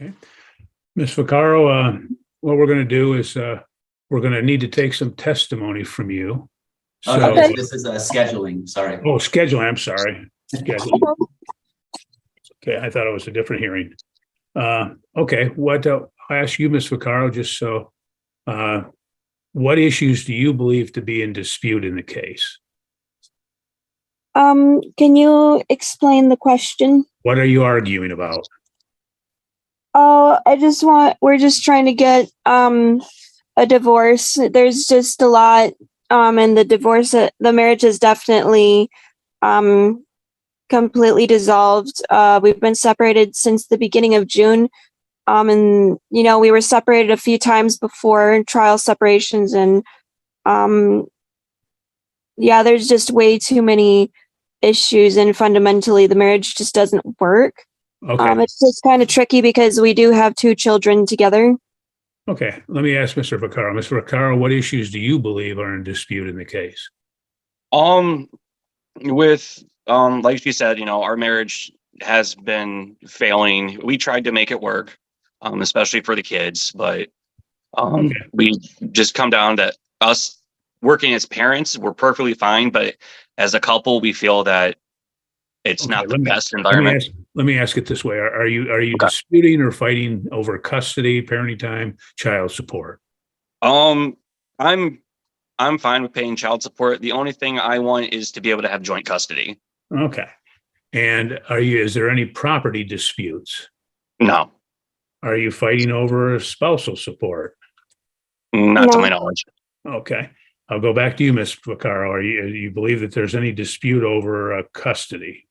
Okay. Ms. Vaccaro, what we're going to do is we're going to need to take some testimony from you. Oh, So, no, this is scheduling. Sorry. oh, scheduling. I'm sorry. Scheduling. Okay, I thought it was a different hearing. Okay, what I'll ask you, Ms. Vaccaro, just so, what issues do you believe to be in dispute in the case? Can you explain the question? What are you arguing about? Oh, we're just trying to get a divorce. There's just a lot and the marriage is definitely completely dissolved. We've been separated since the beginning of June. And we were separated a few times before trial separations, and there's just way too many issues, and fundamentally the marriage just doesn't work. Okay. It's just kind of tricky because we do have 2 children together. Okay, let me ask Mr. Vaccaro. Mr. Vaccaro, what issues do you believe are in dispute in the case? With like you said, our marriage has been failing. We tried to make it work, especially for the kids, but we just come down to us working as parents. We're perfectly fine, but as a couple, we feel that it's not the best environment. Let me ask it this way: Are you disputing or fighting over custody, parenting time, child support? I'm fine with paying child support. The only thing I want is to be able to have joint custody. Okay. And is there any property disputes? No. Are you fighting over spousal support? Not to my knowledge. Okay. I'll go back to you, Ms. Vaccaro. You believe that there's any dispute over custody?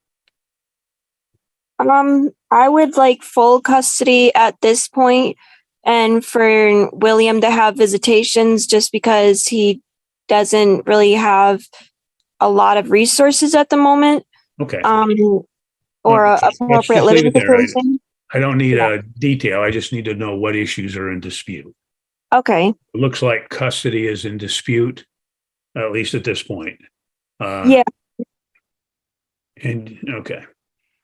I would like full custody at this point, and for William to have visitations just because he doesn't really have a lot of resources at the moment. Okay. Or appropriate living situation. I don't need a detail. I just need to know what issues are in dispute. Okay. It looks like custody is in dispute, at least at this point. Yeah. And okay.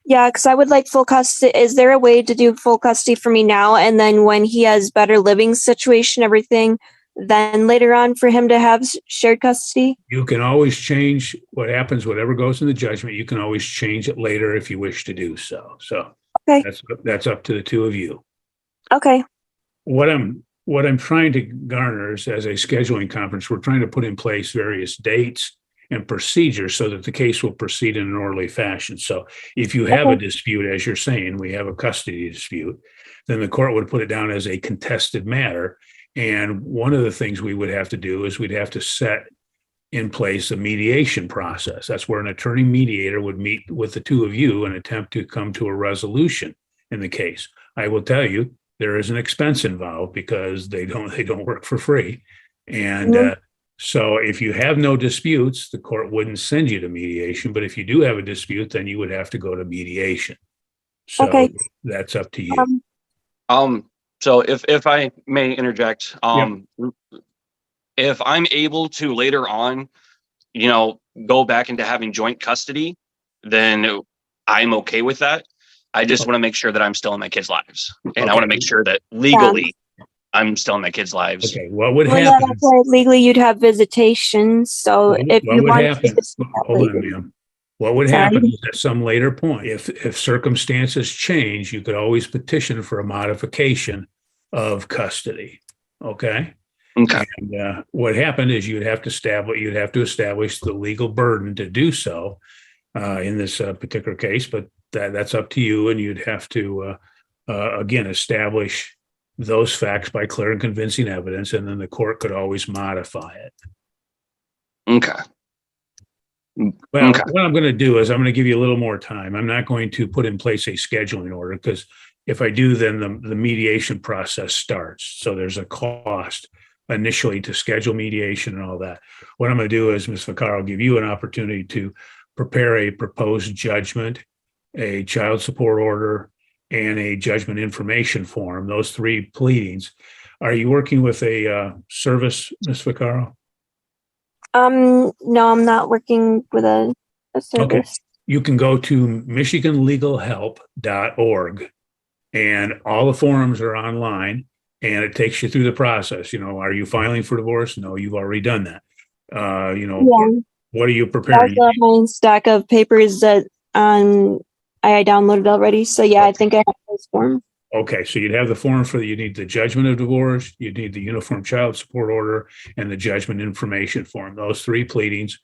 Yeah, because I would like full custody. Is there a way to do full custody for me now, and then when he has better living situation, everything, then later on for him to have shared custody? You can always change what happens, whatever goes in the judgment. You can always change it later if you wish to do so. So okay. That's up to the 2 of you. Okay. What I'm trying to garner is, as a scheduling conference, we're trying to put in place various dates and procedures so that the case will proceed in an orderly fashion. So if you have a dispute, as you're saying, we have a custody dispute, then the court would put it down as a contested matter. And one of the things we would have to do is we'd have to set in place a mediation process. That's where an attorney mediator would meet with the 2 of you and attempt to come to a resolution in the case. I will tell you, there is an expense involved because they don't work for free. And so if you have no disputes, the court wouldn't send you to mediation. But if you do have a dispute, then you would have to go to mediation. So that's up to you. So if I may interject, if I'm able to later on, go back into having joint custody, then I'm okay with that. I just want to make sure that I'm still in my kids' lives, and I want to make sure that legally I'm still in my kids' lives. Okay, what would happen? That's why legally you'd have visitations. So if you want to, hold on, ma'am. What would happen is at some later point, if circumstances change, you could always petition for a modification of custody. Okay. Okay. And what happened is you'd have to establish the legal burden to do so in this particular case, but that's up to you, and you'd have to again establish those facts by clear and convincing evidence, and then the court could always modify it. Okay. Well, what I'm going to do is I'm going to give you a little more time. I'm not going to put in place a scheduling order, because if I do, then the mediation process starts. So there's a cost initially to schedule mediation and all that. What I'm going to do is, Ms. Vaccaro, give you an opportunity to prepare a proposed judgment, a child support order, and a judgment information form, those 3 pleadings. Are you working with a service, Ms. Vaccaro? No, I'm not working with a service. Okay. You can go to michiganlegalhelp.org and all the forms are online, and it takes you through the process. Are you filing for divorce? No, you've already done that. Yeah. What are you That's preparing? my stack of papers that I downloaded already. So yeah, I think I have those forms. Okay, so you'd have the form you need the judgment of divorce, you'd need the uniform child support order, and the judgment information form. Those three pleadings,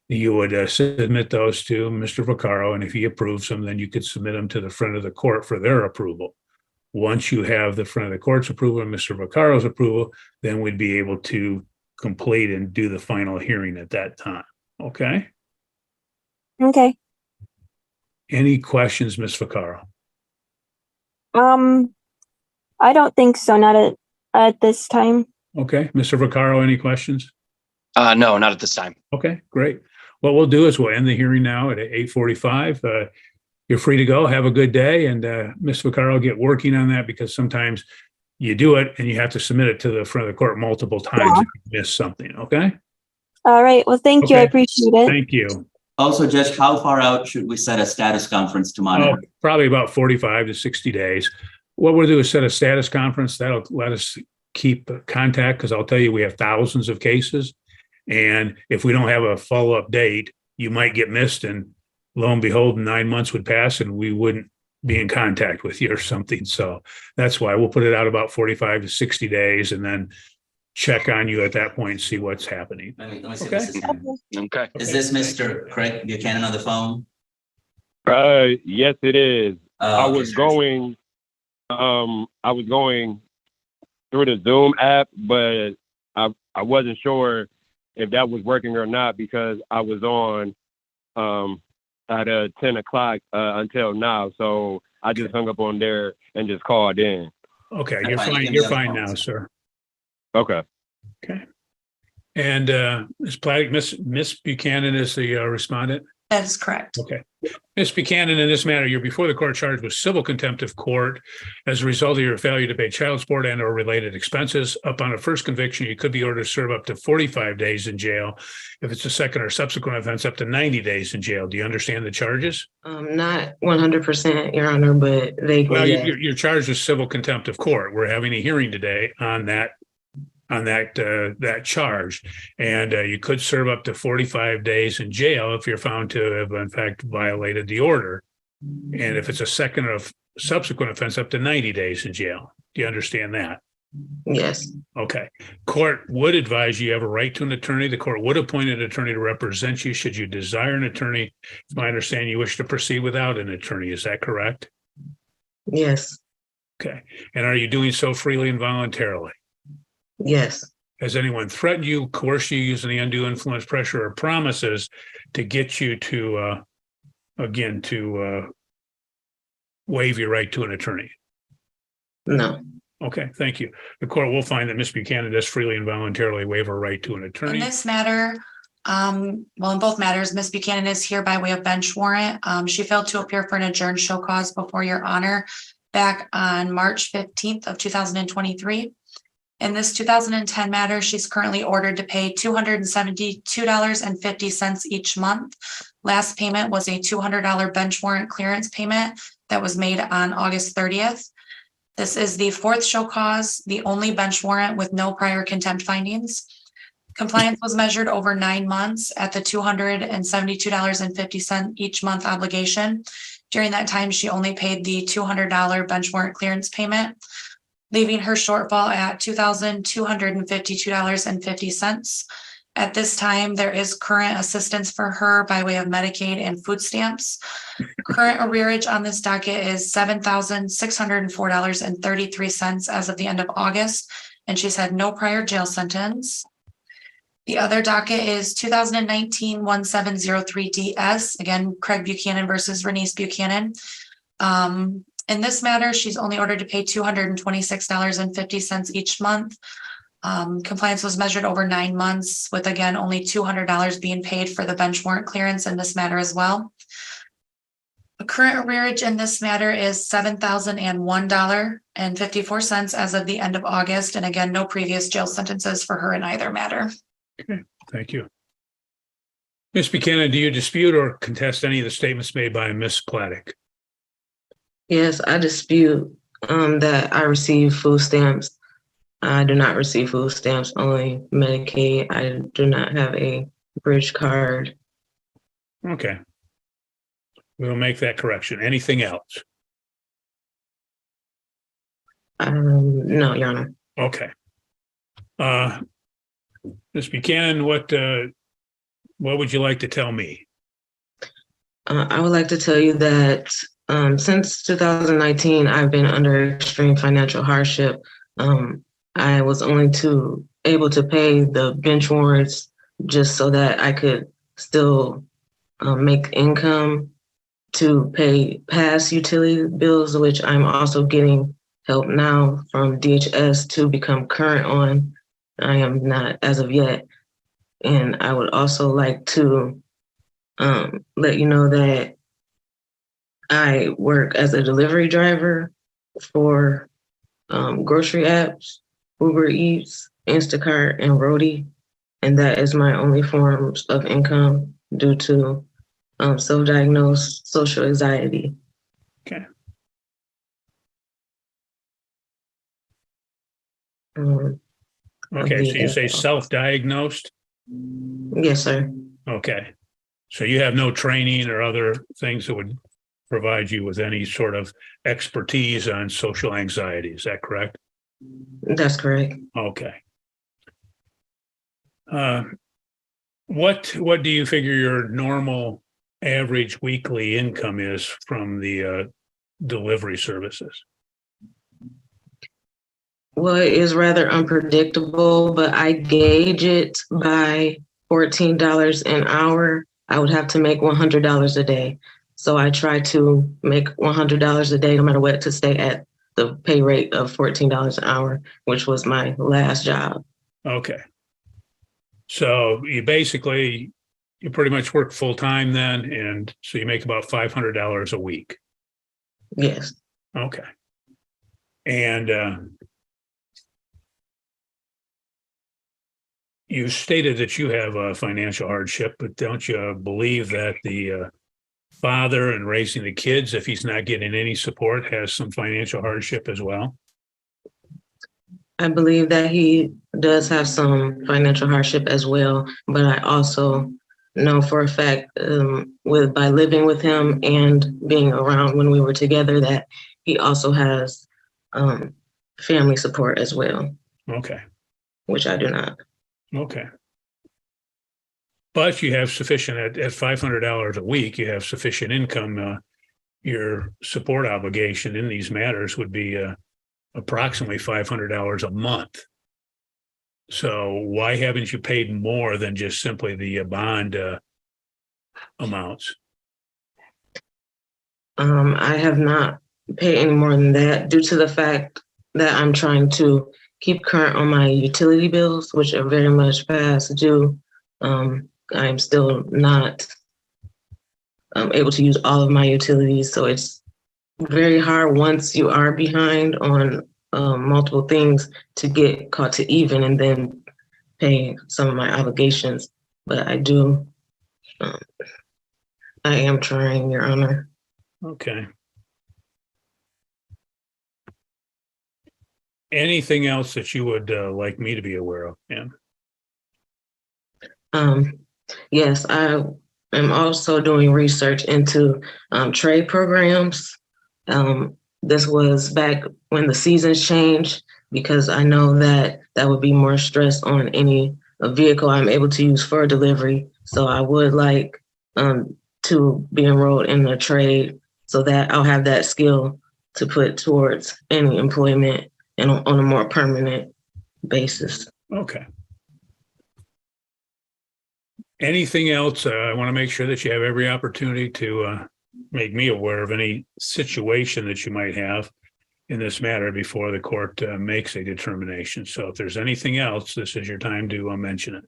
you would submit those to Mr. Vaccaro, and if he approves them, then you could submit them to the front of the court for their approval. Once you have the front of the court's approval and Mr. Vaccaro's approval, then we'd be able to complete and do the final hearing at that time. Okay? Okay. Any questions, Ms. Vaccaro? I don't think so. Not at this time. Okay, Mr. Vaccaro, any questions? No, not at this time. Okay, great. What we'll do is we'll end the hearing now at 8:45. You're free to go. Have a good day. And Ms. Vaccaro, get working on that, because sometimes you do it and you have to submit it to the front of the court multiple times if you miss something. Okay? All right. Well, thank you. I Okay. appreciate it. Thank you. Also, Judge, how far out should we set a status conference to monitor? Probably about 45 to 60 days. What we'll do is set a status conference. That'll let us keep contact, because I'll tell you, we have thousands of cases. And if we don't have a follow-up date, you might get missed, and lo and behold, 9 months would pass and we wouldn't be in contact with you or something. So that's why we'll put it out about 45 to 60 days and then check on you at that point and see what's happening. Let me see. Okay. If this is him. Okay. Is this Mr. Craig Buchanan on the phone? Yes, it is. I Okay, was sir. going through the Zoom app, but I wasn't sure if that was working or not, because I was on at 10 o'clock until now. So I just hung up on there and just called in. Okay, That's you're fine. fine. Give me You're the other fine now, phones. sir. Okay. Okay. And Ms. Platt, Miss Buchanan is the respondent? That is correct. Okay. Ms. Buchanan, in this matter, you're before the court charged with civil contempt of court as a result of your failure to pay child support and or related expenses. Upon a first conviction, you could be ordered to serve up to 45 days in jail. If it's a second or subsequent offense, up to 90 days in jail. Do you understand the charges? Not 100%, Your Honor, but vaguely. Well, yes. you're charged with civil contempt of court. We're having a hearing today on that charge, and you could serve up to 45 days in jail if you're found to have in fact violated the order, and if it's a second or subsequent offense, up to 90 days in jail. Do you understand that? Yes. Okay. Court would advise you have a right to an attorney. The court would appoint an attorney to represent you should you desire an attorney. It's my understanding you wish to proceed without an attorney. Is that correct? Yes. Okay. And are you doing so freely and voluntarily? Yes. Has anyone threatened you, coerced you, using any undue influence, pressure, or promises to get you to, waive your right to an attorney? No. Okay, thank you. The court will find that Ms. Buchanan does freely and voluntarily waive her right to an In attorney. this matter, in both matters, Ms. Buchanan is here by way of bench warrant. She failed to appear for an adjourned show cause before your honor back on March 15th of 2023. In this 2010 matter, she's currently ordered to pay $272.50 each month. Last payment was a $200 bench warrant clearance payment that was made on August 30th. This is the fourth show cause, the only bench warrant with no prior contempt findings. Compliance was measured over 9 months at the $272.50 each month obligation. During that time, she only paid the $200 bench warrant clearance payment, leaving her shortfall at $2,252.50. At this time, there is current assistance for her by way of Medicaid and food stamps. Current arrearage on this docket is $7,604.33 as of the end of August, and she's had no prior jail sentence. The other docket is 2019-1703DS, again, Craig Buchanan versus Renice Buchanan. In this matter, she's only ordered to pay $226.50 each month. Compliance was measured over 9 months with, again, only $200 being paid for the bench warrant clearance in this matter as well. The current arrearage in this matter is $7,001.54 as of the end of August. And again, no previous jail sentences for her in either matter. Okay, thank you. Ms. Buchanan, do you dispute or contest any of the statements made by Ms. Platic? Yes, I dispute that I receive food stamps. I do not receive food stamps, only Medicaid. I do not have a bridge card. Okay. We'll make that correction. Anything else? No, Your Honor. Okay. Ms. Buchanan, what would you like to tell me? I would like to tell you that since 2019, I've been under extreme financial hardship. I was only able to pay the bench warrants just so that I could still make income to pay past utility bills, which I'm also getting help now from DHS to become current on. I am not as of yet. And I would also like to let you know that I work as a delivery driver for grocery apps, Uber Eats, Instacart, and Roadie. And that is my only forms of income due to self-diagnosed social anxiety. Okay. Okay, so you say self-diagnosed? Yes, sir. Okay. So you have no training or other things that would provide you with any sort of expertise on social anxiety. Is that correct? That's correct. Okay. What do you figure your normal average weekly income is from the delivery services? Well, it is rather unpredictable, but I gauge it by $14 an hour. I would have to make $100 a day. So I try to make $100 a day, no matter what, to stay at the pay rate of $14 an hour, which was my last job. Okay. So you pretty much work full time then, and so you make about $500 a week. Yes. Okay. And you stated that you have a financial hardship, but don't you believe that the father and raising the kids, if he's not getting any support, has some financial hardship as well? I believe that he does have some financial hardship as well, but I also know for a fact by living with him and being around when we were together that he also has family support as well. Okay. Which I do not. Okay. But you have sufficient at $500 a week, you have sufficient income. Your support obligation in these matters would be approximately $500 a month. So why haven't you paid more than just simply the bond amounts? I have not paid any more than that due to the fact that I'm trying to keep current on my utility bills, which are very much past due. I'm still not able to use all of my utilities. So it's very hard once you are behind on multiple things to get caught to even and then pay some of my obligations. But I am trying, Your Honor. Okay. Anything else that you would like me to be aware of, Ann? Yes, I am also doing research into trade programs. This was back when the seasons changed, because I know that would be more stress on any vehicle I'm able to use for delivery. So I would like to be enrolled in a trade so that I'll have that skill to put towards any employment and on a more permanent basis. Okay. Anything else? I want to make sure that you have every opportunity to make me aware of any situation that you might have in this matter before the court makes a determination. So if there's anything else, this is your time to mention it.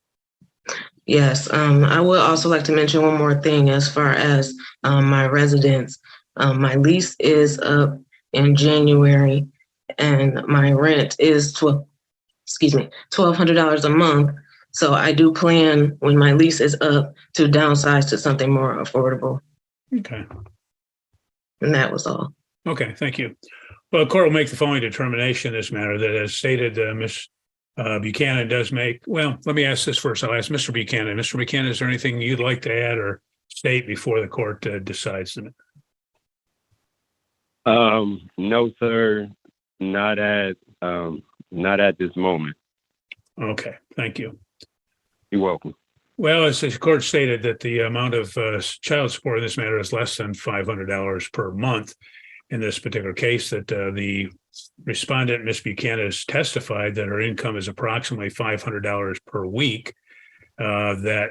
Yes, I would also like to mention one more thing as far as my residence. My lease is up in January, and my rent is $1,200 a month. So I do plan when my lease is up to downsize to something more affordable. Okay. And that was all. Okay, thank you. Well, the court will make the following determination in this matter that as stated, Ms. Buchanan does make, well, let me ask this first. I'll ask Mr. Buchanan. Mr. Buchanan, is there anything you'd like to add or state before the court decides? No, sir, not at this moment. Okay, thank you. You're welcome. Well, as the court stated that the amount of child support in this matter is less than $500 per month. In this particular case, that the respondent, Ms. Buchanan, has testified that her income is approximately $500 per week, that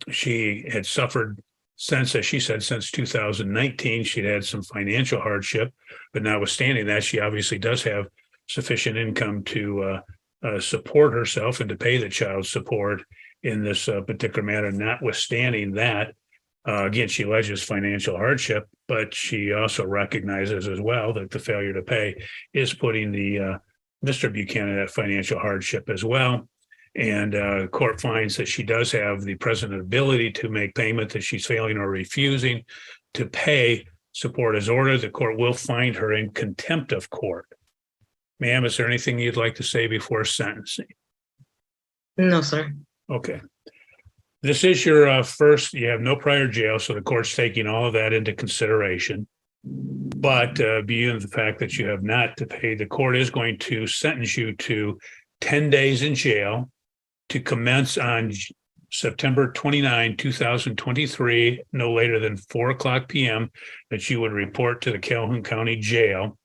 she had suffered since, as she said, since 2019, she'd had some financial hardship, but notwithstanding that, she obviously does have sufficient income to support herself and to pay the child support in this particular matter. Notwithstanding that, again, she alleges financial hardship, but she also recognizes as well that the failure to pay is putting the Mr. Buchanan at financial hardship as well. And court finds that she does have the present ability to make payment, that she's failing or refusing to pay. Support is ordered. The court will find her in contempt of court. Ma'am, is there anything you'd like to say before sentencing? No, sir. Okay. This is your first, you have no prior jail, so the court's taking all of that into consideration. But beyond the fact that you have not to pay, the court is going to sentence you to 10 days in jail to commence on September 29, 2023, no later than 4:00 p.m., that you would report to the Calhoun County Jail.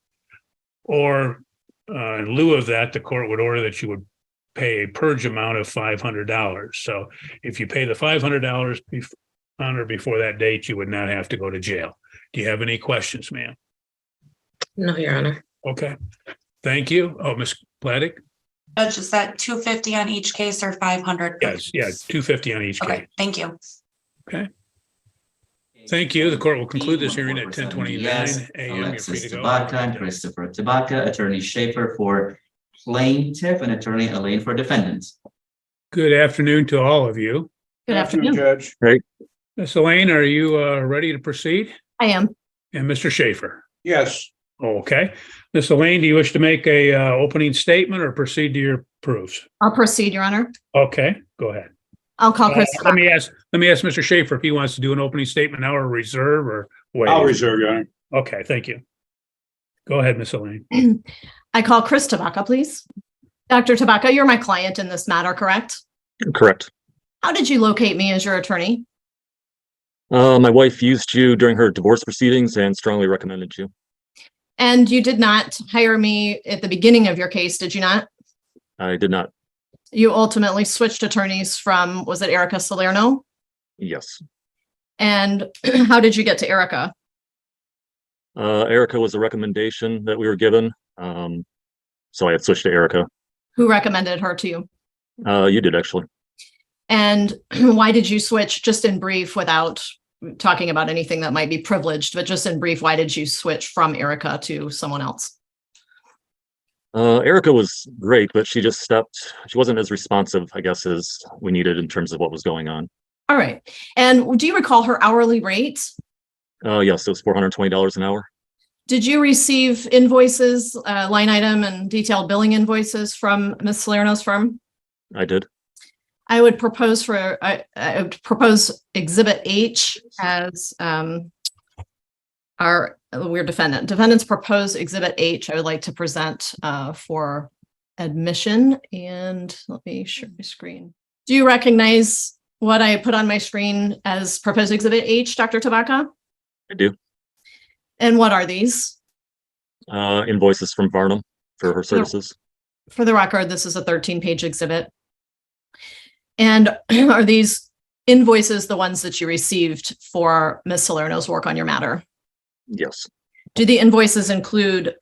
Or in lieu of that, the court would order that you would pay a purge amount of $500. So if you pay the $500 on or before that date, you would not have to go to jail. Do you have any questions, ma'am? No, Your Honor. Okay, thank you. Oh, Ms. Platic? Judge, is that $250 on each case or $500? Yes, yeah, $250 on each Okay, case. thank you. Okay. Thank you. The court will conclude this hearing at 10:29 Yes. a.m. You're free Alexis to go. Tabaka and Christopher Tabaka, Attorney Schaefer for plaintiff and Attorney Elaine for defendant. Good afternoon to all of you. Good afternoon. Judge. Great. Ms. Elaine, are you ready to proceed? I am. And Mr. Schaefer? Yes, Okay. Ms. Elaine, do you wish to make a opening statement or proceed to your proofs? I'll proceed, Your Honor. Okay, go ahead. I'll call Chris. Let me ask Mr. Schaefer if he wants to do an opening statement now or reserve or wait. I'll reserve, Your Honor. Okay, thank you. Go ahead, Ms. Elaine. I call Chris Tabaka, please. Dr. Tabaka, you're my client in this matter, correct? Correct. How did you locate me as your attorney? My wife used you during her divorce proceedings and strongly recommended you. And you did not hire me at the beginning of your case, did you not? I did not. You ultimately switched attorneys from, was it Erica Salerno? Yes. And how did you get to Erica? Erica was a recommendation that we were given. So I had switched to Erica. Who recommended her to you? You did, actually. And why did you switch, just in brief, without talking about anything that might be privileged, but just in brief, why did you switch from Erica to someone else? Erica was great, but she just stopped. She wasn't as responsive, I guess, as we needed in terms of what was going on. All right. And do you recall her hourly rate? Yes, it was $420 an hour. Did you receive invoices, line item and detailed billing invoices from Ms. Salerno's firm? I did. I would propose I would propose Exhibit H as we're defendant's proposed Exhibit H. I would like to present for admission. And let me share my screen. Do you recognize what I put on my screen as proposed Exhibit H, Dr. Tabaka? I do. And what are these? Invoices from Varnum for her services. For the record, this is a 13-page exhibit. And are these invoices the ones that you received for Ms. Salerno's work on your matter? Yes. Do the invoices include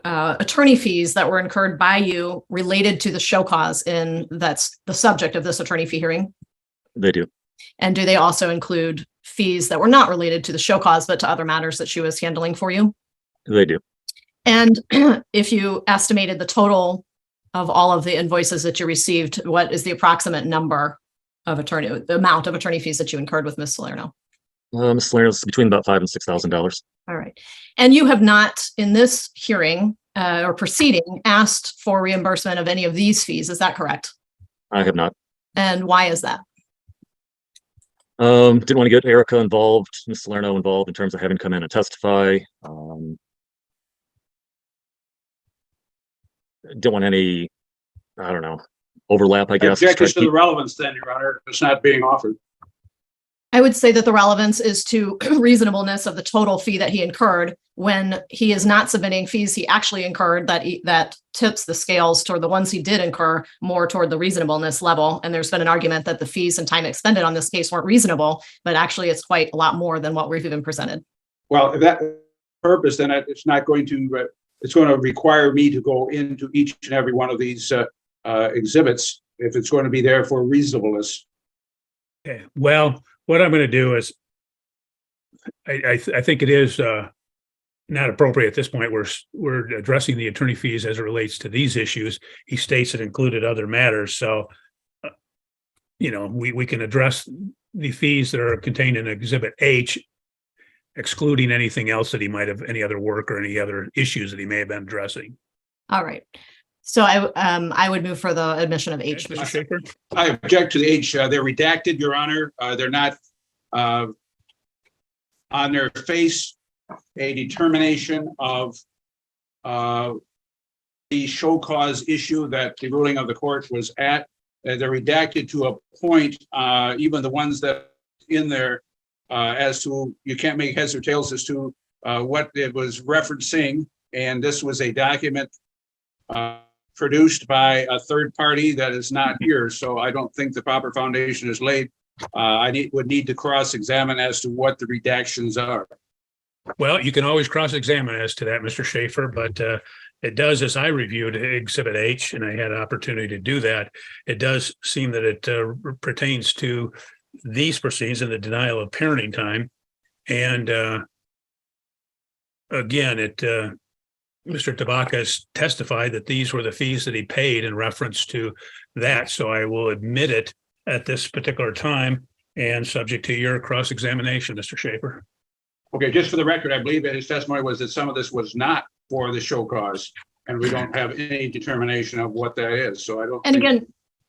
attorney fees that were incurred by you related to the show cause, and that's the subject of this attorney fee hearing? They do. And do they also include fees that were not related to the show cause, but to other matters that she was handling for you? They do. And if you estimated the total of all of the invoices that you received, what is the approximate number of the amount of attorney fees that you incurred with Ms. Salerno? Ms. Salerno's between about $5,000 and $6,000. All right. And you have not, in this hearing or proceeding, asked for reimbursement of any of these fees. Is that correct? I have not. And why is that? Didn't want to get Erica involved, Ms. Salerno involved in terms of having to come in and testify. Didn't want any, I don't know, overlap, I guess. Objections to the relevance then, Your Honor, it's not being offered. I would say that the relevance is to reasonableness of the total fee that he incurred when he is not submitting fees he actually incurred that tips the scales toward the ones he did incur more toward the reasonableness level. And there's been an argument that the fees and time expended on this case weren't reasonable, but actually it's quite a lot more than what we've even presented. Well, if that purpose, then it's not going to, it's going to require me to go into each and every one of these exhibits if it's going to be there for reasonableness. Okay, well, what I'm going to do is, I think it is not appropriate at this point. We're addressing the attorney fees as it relates to these issues. He states it included other matters, so we can address the fees that are contained in Exhibit H, excluding anything else that he might have, any other work or any other issues that he may have been addressing. All right. So I would move for the admission of H. Mr. Schaefer? I object to the H. They're redacted, Your Honor. They're not on their face a determination of the show cause issue that the ruling of the court was at. They're redacted to a point, even the ones that in there as to, you can't make heads or tails as to what it was referencing. And this was a document produced by a third party that is not here. So I don't think the proper foundation is laid. I would need to cross-examine as to what the redactions are. Well, you can always cross-examine as to that, Mr. Schaefer, but it does, as I reviewed Exhibit H, and I had an opportunity to do that, it does seem that it pertains to these proceedings and the denial of parenting time. And again, Mr. Tabaka has testified that these were the fees that he paid in reference to that. So I will admit it at this particular time and subject to your cross-examination, Mr. Schaefer. Okay, just for the record, I believe that his testimony was that some of this was not for the show cause, and we don't have any determination of what that is. So I don't. And again,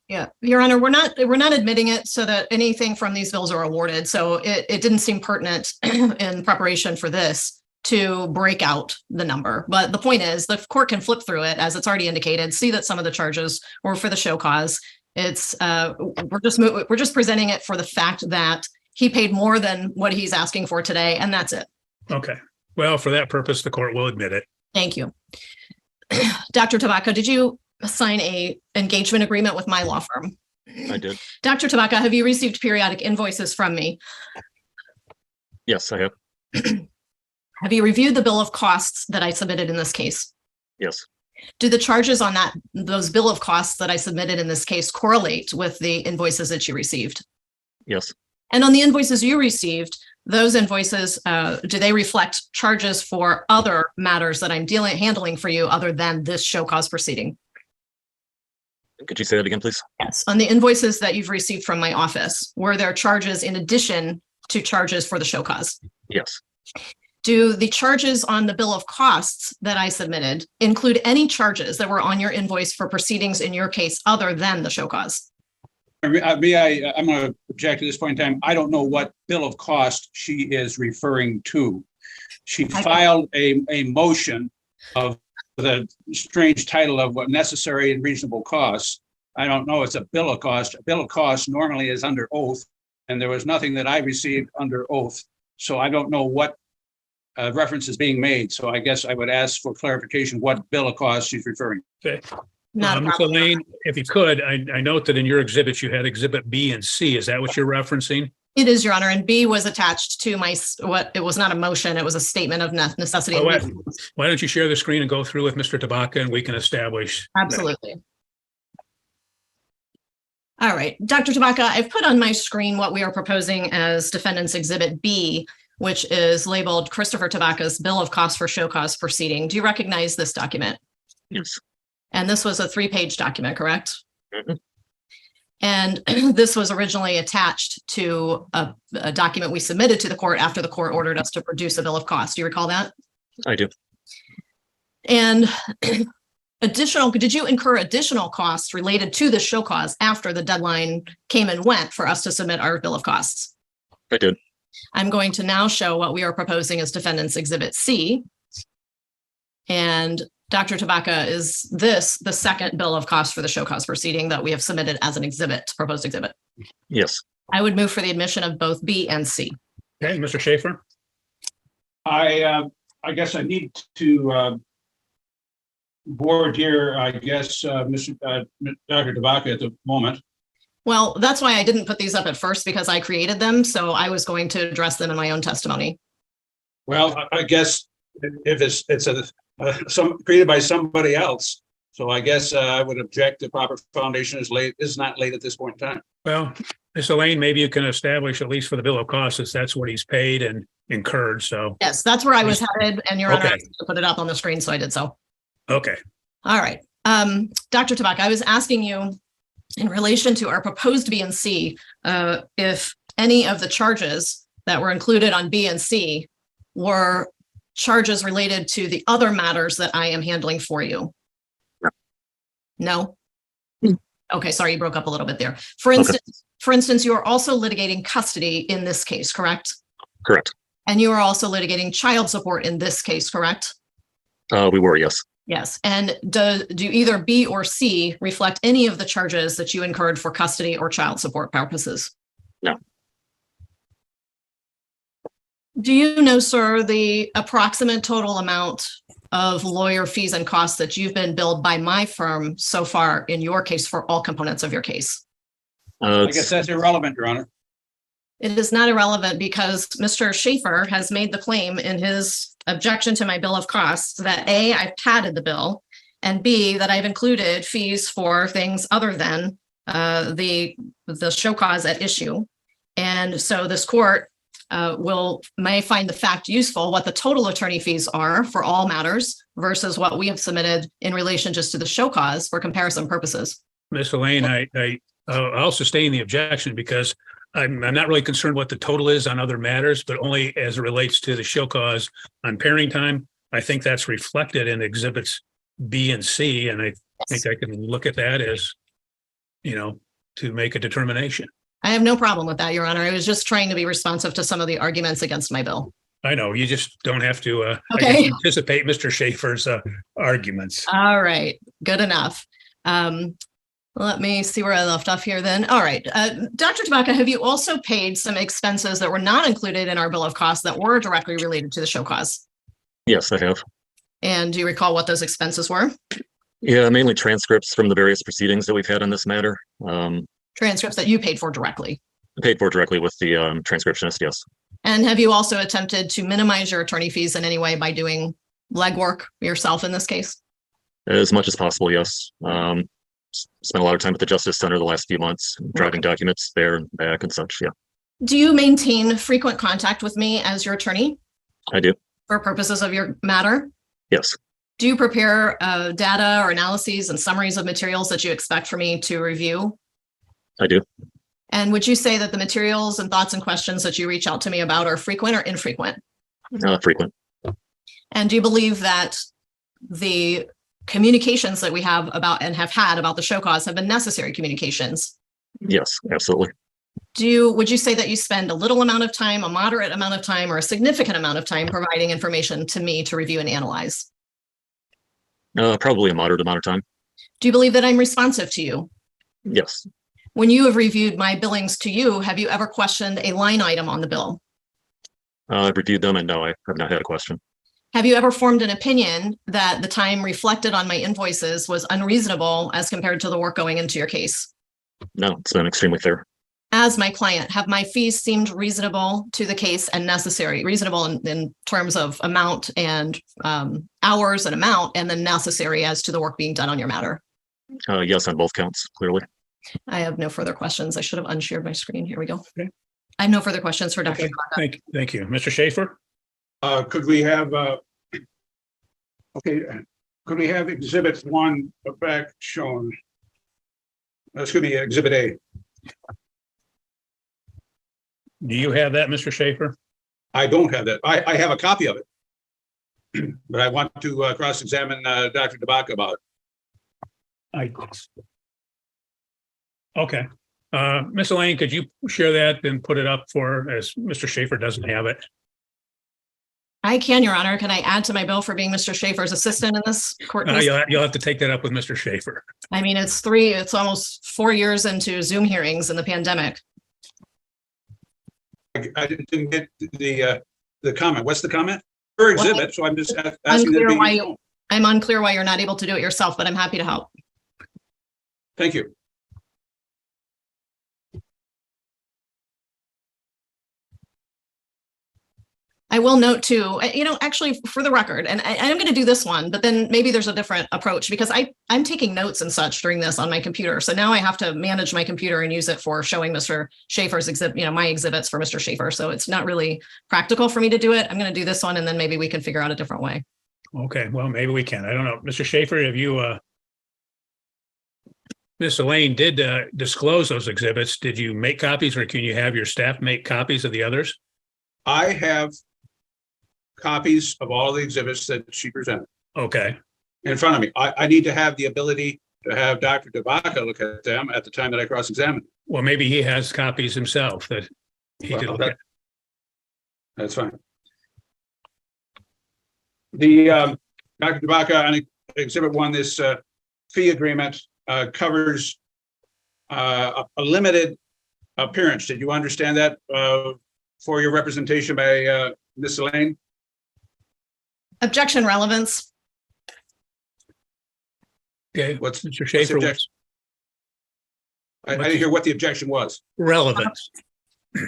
yeah, Your Honor, we're not admitting it so that anything from these bills are awarded. So it didn't seem pertinent in preparation for this to break out the number. But the point is, the court can flip through it, as it's already indicated, see that some of the charges were for the show cause. It's we're just presenting it for the fact that he paid more than what he's asking for today, and that's it. Okay. Well, for that purpose, the court will admit it. Thank you. Dr. Tabaka, did you sign a engagement agreement with my law firm? I did. Dr. Tabaka, have you received periodic invoices from me? Yes, I have. Have you reviewed the bill of costs that I submitted in this case? Yes. Do the charges on those bill of costs that I submitted in this case correlate with the invoices that you received? Yes. And on the invoices you received, those invoices, do they reflect charges for other matters that I'm handling for you other than this show cause proceeding? Could you say that again, please? Yes. On the invoices that you've received from my office, were there charges in addition to charges for the show cause? Yes. Do the charges on the bill of costs that I submitted include any charges that were on your invoice for proceedings in your case other than the show cause? I'm going to object at this point in time. I don't know what bill of cost she is referring to. She filed a motion of the strange title of what necessary and reasonable costs. I don't know. It's a bill of cost. A bill of cost normally is under oath, and there was nothing that I received under oath. So I don't know what reference is being made. So I guess I would ask for clarification what bill of costs she's referring to. Okay. Not Ms. Elaine, if you could, I note that in your exhibits, you had Exhibit B and C. Is that what you're referencing? It is, Your Honor, and B was attached to it was not a motion, it was a statement of necessity. Oh, why don't you share the screen and go through with Mr. Tabaka and we can establish. Absolutely. All right, Dr. Tabaka, I've put on my screen what we are proposing as Defendant's Exhibit B, which is labeled Christopher Tabaka's Bill of Costs for Show Cause Proceeding. Do you recognize this document? Yes. And this was a 3-page document, correct? Mm-hmm. And this was originally attached to a document we submitted to the court after the court ordered us to produce a bill of costs. Do you recall that? I do. And did you incur additional costs related to the show cause after the deadline came and went for us to submit our bill of costs? I did. I'm going to now show what we are proposing as Defendant's Exhibit C. And Dr. Tabaka, is this the second bill of costs for the show cause proceeding that we have submitted as an exhibit, proposed exhibit? Yes. I would move for the admission of both B and C. Okay, Mr. Schaefer? I guess I need to board here, I guess, Dr. Tabaka at the moment. Well, that's why I didn't put these up at first, because I created them. So I was going to address them in my own testimony. Well, I guess if it's some created by somebody else, so I guess I would object. The proper foundation is not late at this point in time. Well, Ms. Elaine, maybe you can establish, at least for the bill of costs, that's what he's paid and incurred, so. Yes, that's where I was headed, and Your Honor Okay. asked me to put it up on the screen, so I did so. Okay, All right. Dr. Tabak, I was asking you in relation to our proposed B and C, if any of the charges that were included on B and C were charges related to the other matters that I am handling for you. No? Okay, sorry, you broke up a little bit there. For instance, you are also litigating custody in this case, correct? Correct. And you are also litigating child support in this case, correct? We were, yes. Yes. And do either B or C reflect any of the charges that you incurred for custody or child support purposes? No. Do you know, sir, the approximate total amount of lawyer fees and costs that you've been billed by my firm so far in your case for all components of your case? I guess that's irrelevant, Your Honor. It is not irrelevant because Mr. Schaefer has made the claim in his objection to my bill of costs that A, I've padded the bill, and B, that I've included fees for things other than the show cause at issue. And so this court may find the fact useful what the total attorney fees are for all matters versus what we have submitted in relation just to the show cause for comparison purposes. Ms. Elaine, I'll sustain the objection because I'm not really concerned what the total is on other matters, but only as it relates to the show cause on pairing time. I think that's reflected in exhibits B and C, and I think I can look at that as, to make a determination. I have no problem with that, Your Honor. I was just trying to be responsive to some of the arguments against my bill. I know, you just don't have to Okay. anticipate Mr. Schaefer's arguments. All right, good enough. Let me see where I left off here then. All right, Dr. Tabaka, have you also paid some expenses that were not included in our bill of costs that were directly related to the show cause? Yes, I have. And do you recall what those expenses were? Yeah, mainly transcripts from the various proceedings that we've had on this matter. Transcripts that you paid for directly. Paid for directly with the transcriptionist, yes. And have you also attempted to minimize your attorney fees in any way by doing legwork yourself in this case? As much as possible, yes. Spent a lot of time at the Justice Center the last few months, driving documents there and back and such, yeah. Do you maintain frequent contact with me as your attorney? I do. For purposes of your matter? Yes. Do you prepare data or analyses and summaries of materials that you expect for me to review? I do. And would you say that the materials and thoughts and questions that you reach out to me about are frequent or infrequent? Frequent. And do you believe that the communications that we have about and have had about the show cause have been necessary communications? Yes, absolutely. Would you say that you spend a little amount of time, a moderate amount of time, or a significant amount of time providing information to me to review and analyze? Probably a moderate amount of time. Do you believe that I'm responsive to you? Yes. When you have reviewed my billings to you, have you ever questioned a line item on the bill? I've reviewed them and no, I have not had a question. Have you ever formed an opinion that the time reflected on my invoices was unreasonable as compared to the work going into your case? No, it's been extremely fair. As my client, have my fees seemed reasonable to the case and necessary, reasonable in terms of amount and hours and amount, and then necessary as to the work being done on your matter? Yes, on both counts, clearly. I have no further questions. I should have unshared my screen. Here we go. Okay. I have no further questions for Dr. Okay, thank you. Mr. Schaefer? Could we have, could we have exhibit 1 back shown? Excuse me, Exhibit A. Do you have that, Mr. Schaefer? I don't have that. I have a copy of it. But I want to cross-examine Dr. DeBaca about it. Okay. Ms. Elaine, could you share that and put it up for, as Mr. Schaefer doesn't have it? I can, Your Honor. Can I add to my bill for being Mr. Schaefer's assistant in this court case? You'll have to take that up with Mr. Schaefer. I mean, it's almost 4 years into Zoom hearings in the pandemic. I didn't get the comment. What's the comment? Per exhibit, so I'm just asking. I'm unclear why you're not able to do it yourself, but I'm happy to help. Thank you. I will note too, actually for the record, and I'm going to do this one, but then maybe there's a different approach because I'm taking notes and such during this on my computer. So now I have to manage my computer and use it for showing Mr. Schaefer's exhibit, my exhibits for Mr. Schaefer. So it's not really practical for me to do it. I'm going to do this one and then maybe we can figure out a different way. Okay, well, maybe we can. I don't know. Mr. Schaefer, have you, Ms. Elaine did disclose those exhibits. Did you make copies or can you have your staff make copies of the others? I have copies of all the exhibits that she presented. Okay. In front of me. I need to have the ability to have Dr. DeBaca look at them at the time that I cross-examine. Well, maybe he has copies himself that he could look at. That's fine. The Dr. DeBaca on Exhibit 1, this fee agreement covers a limited appearance. Did you understand that for your representation by Ms. Elaine? Objection relevance. Okay, What's Mr. Schaefer? I didn't hear what the objection was. Relevance.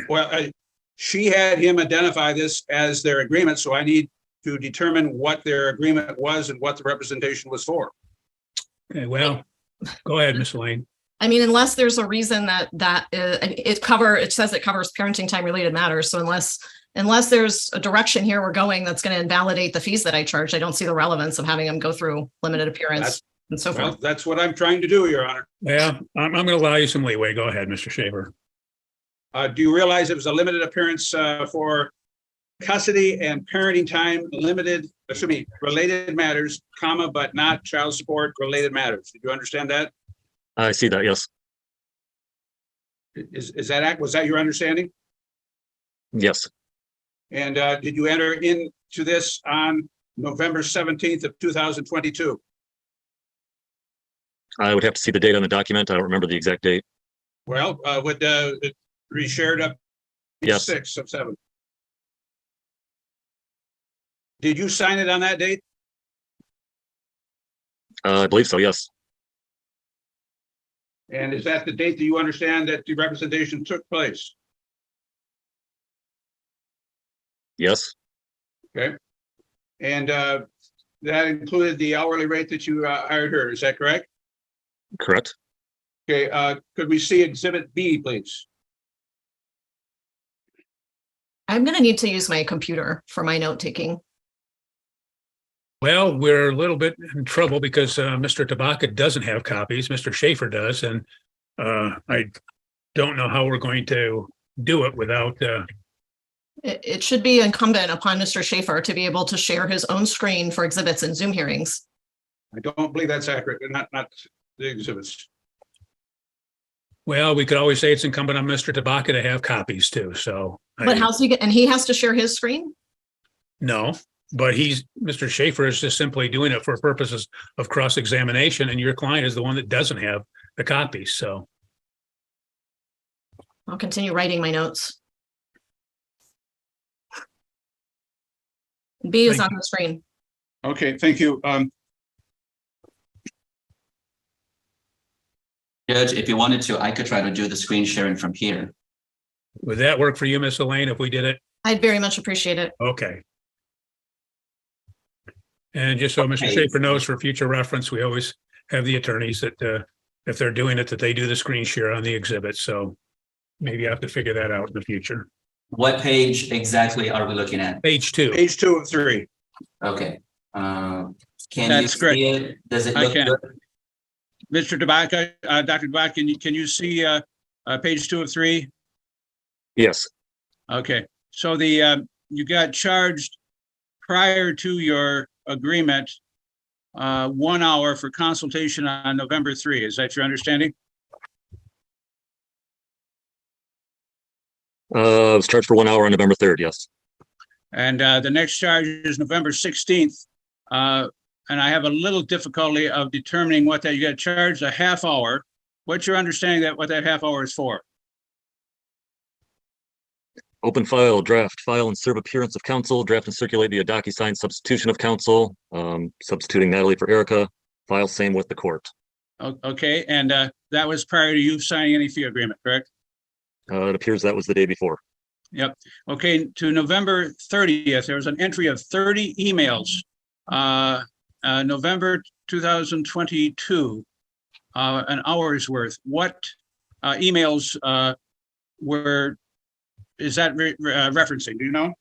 Well, she had him identify this as their agreement, so I need to determine what their agreement was and what the representation was for. Okay, well, go ahead, Ms. Elaine. I mean, unless there's a reason that it says it covers parenting time related matters. So unless there's a direction here we're going that's going to invalidate the fees that I charge, I don't see the relevance of having them go through limited appearance and so forth. That's what I'm trying to do, Your Honor. Yeah, I'm going to allow you some leeway. Go ahead, Mr. Schaefer. Do you realize it was a limited appearance for custody and parenting time related matters, comma, but not child support related matters? Did you understand that? I see that, yes. Was that your understanding? Yes. And did you enter into this on November 17th of 2022? I would have to see the date on the document. I don't remember the exact date. Well, would it be shared up? Yes. 6 of 7. Did you sign it on that date? I believe so, yes. And is that the date that you understand that the representation took place? Yes. Okay. And that included the hourly rate that you hired her. Is that correct? Correct. Okay. Could we see Exhibit B, please? I'm going to need to use my computer for my note taking. Well, we're a little bit in trouble because Mr. DeBaca doesn't have copies. Mr. Schaefer does. And I don't know how we're going to do it without. It should be incumbent upon Mr. Schaefer to be able to share his own screen for exhibits in Zoom hearings. I don't believe that's accurate. Not the exhibits. Well, we could always say it's incumbent on Mr. DeBaca to have copies too. So, but how's he get? And he has to share his screen? No, but Mr. Schaefer is just simply doing it for purposes of cross-examination, and your client is the one that doesn't have the copies. So, I'll continue writing my notes. B is on the screen. Okay, thank you. Judge, if you wanted to, I could try to do the screen sharing from here. Would that work for you, Miss Elaine, if we did it? I'd very much appreciate it. Okay. And just so Mr. Schaefer knows, for future reference, we always have the attorneys that if they're doing it, that they do the screen share on the exhibit. So maybe I have to figure that out in the future. What page exactly are we looking at? Page 2. Page 2 of 3. Okay. Can That's you great. see it? Does it look good? Mr. Tabaka, Dr. Tabaka, can you see page 2 of 3? Yes, Okay, so you got charged prior to your agreement 1 hour for consultation on November 3. Is that your understanding? I was charged for 1 hour on November 3rd, yes. And the next charge is November 16th. And I have a little difficulty of determining what that you got charged a half hour. What's your understanding that what that half hour is for? Open file, draft, file and serve appearance of counsel, draft and circulate via DocuSign substitution of counsel, substituting Natalie for Erica, file same with the court. Okay, and that was prior to you signing any fee agreement, correct? It appears that was the day before. Yep. Okay, to November 30th, there was an entry of 30 emails. November 2022, an hour's worth. What emails is that referencing? Do you know?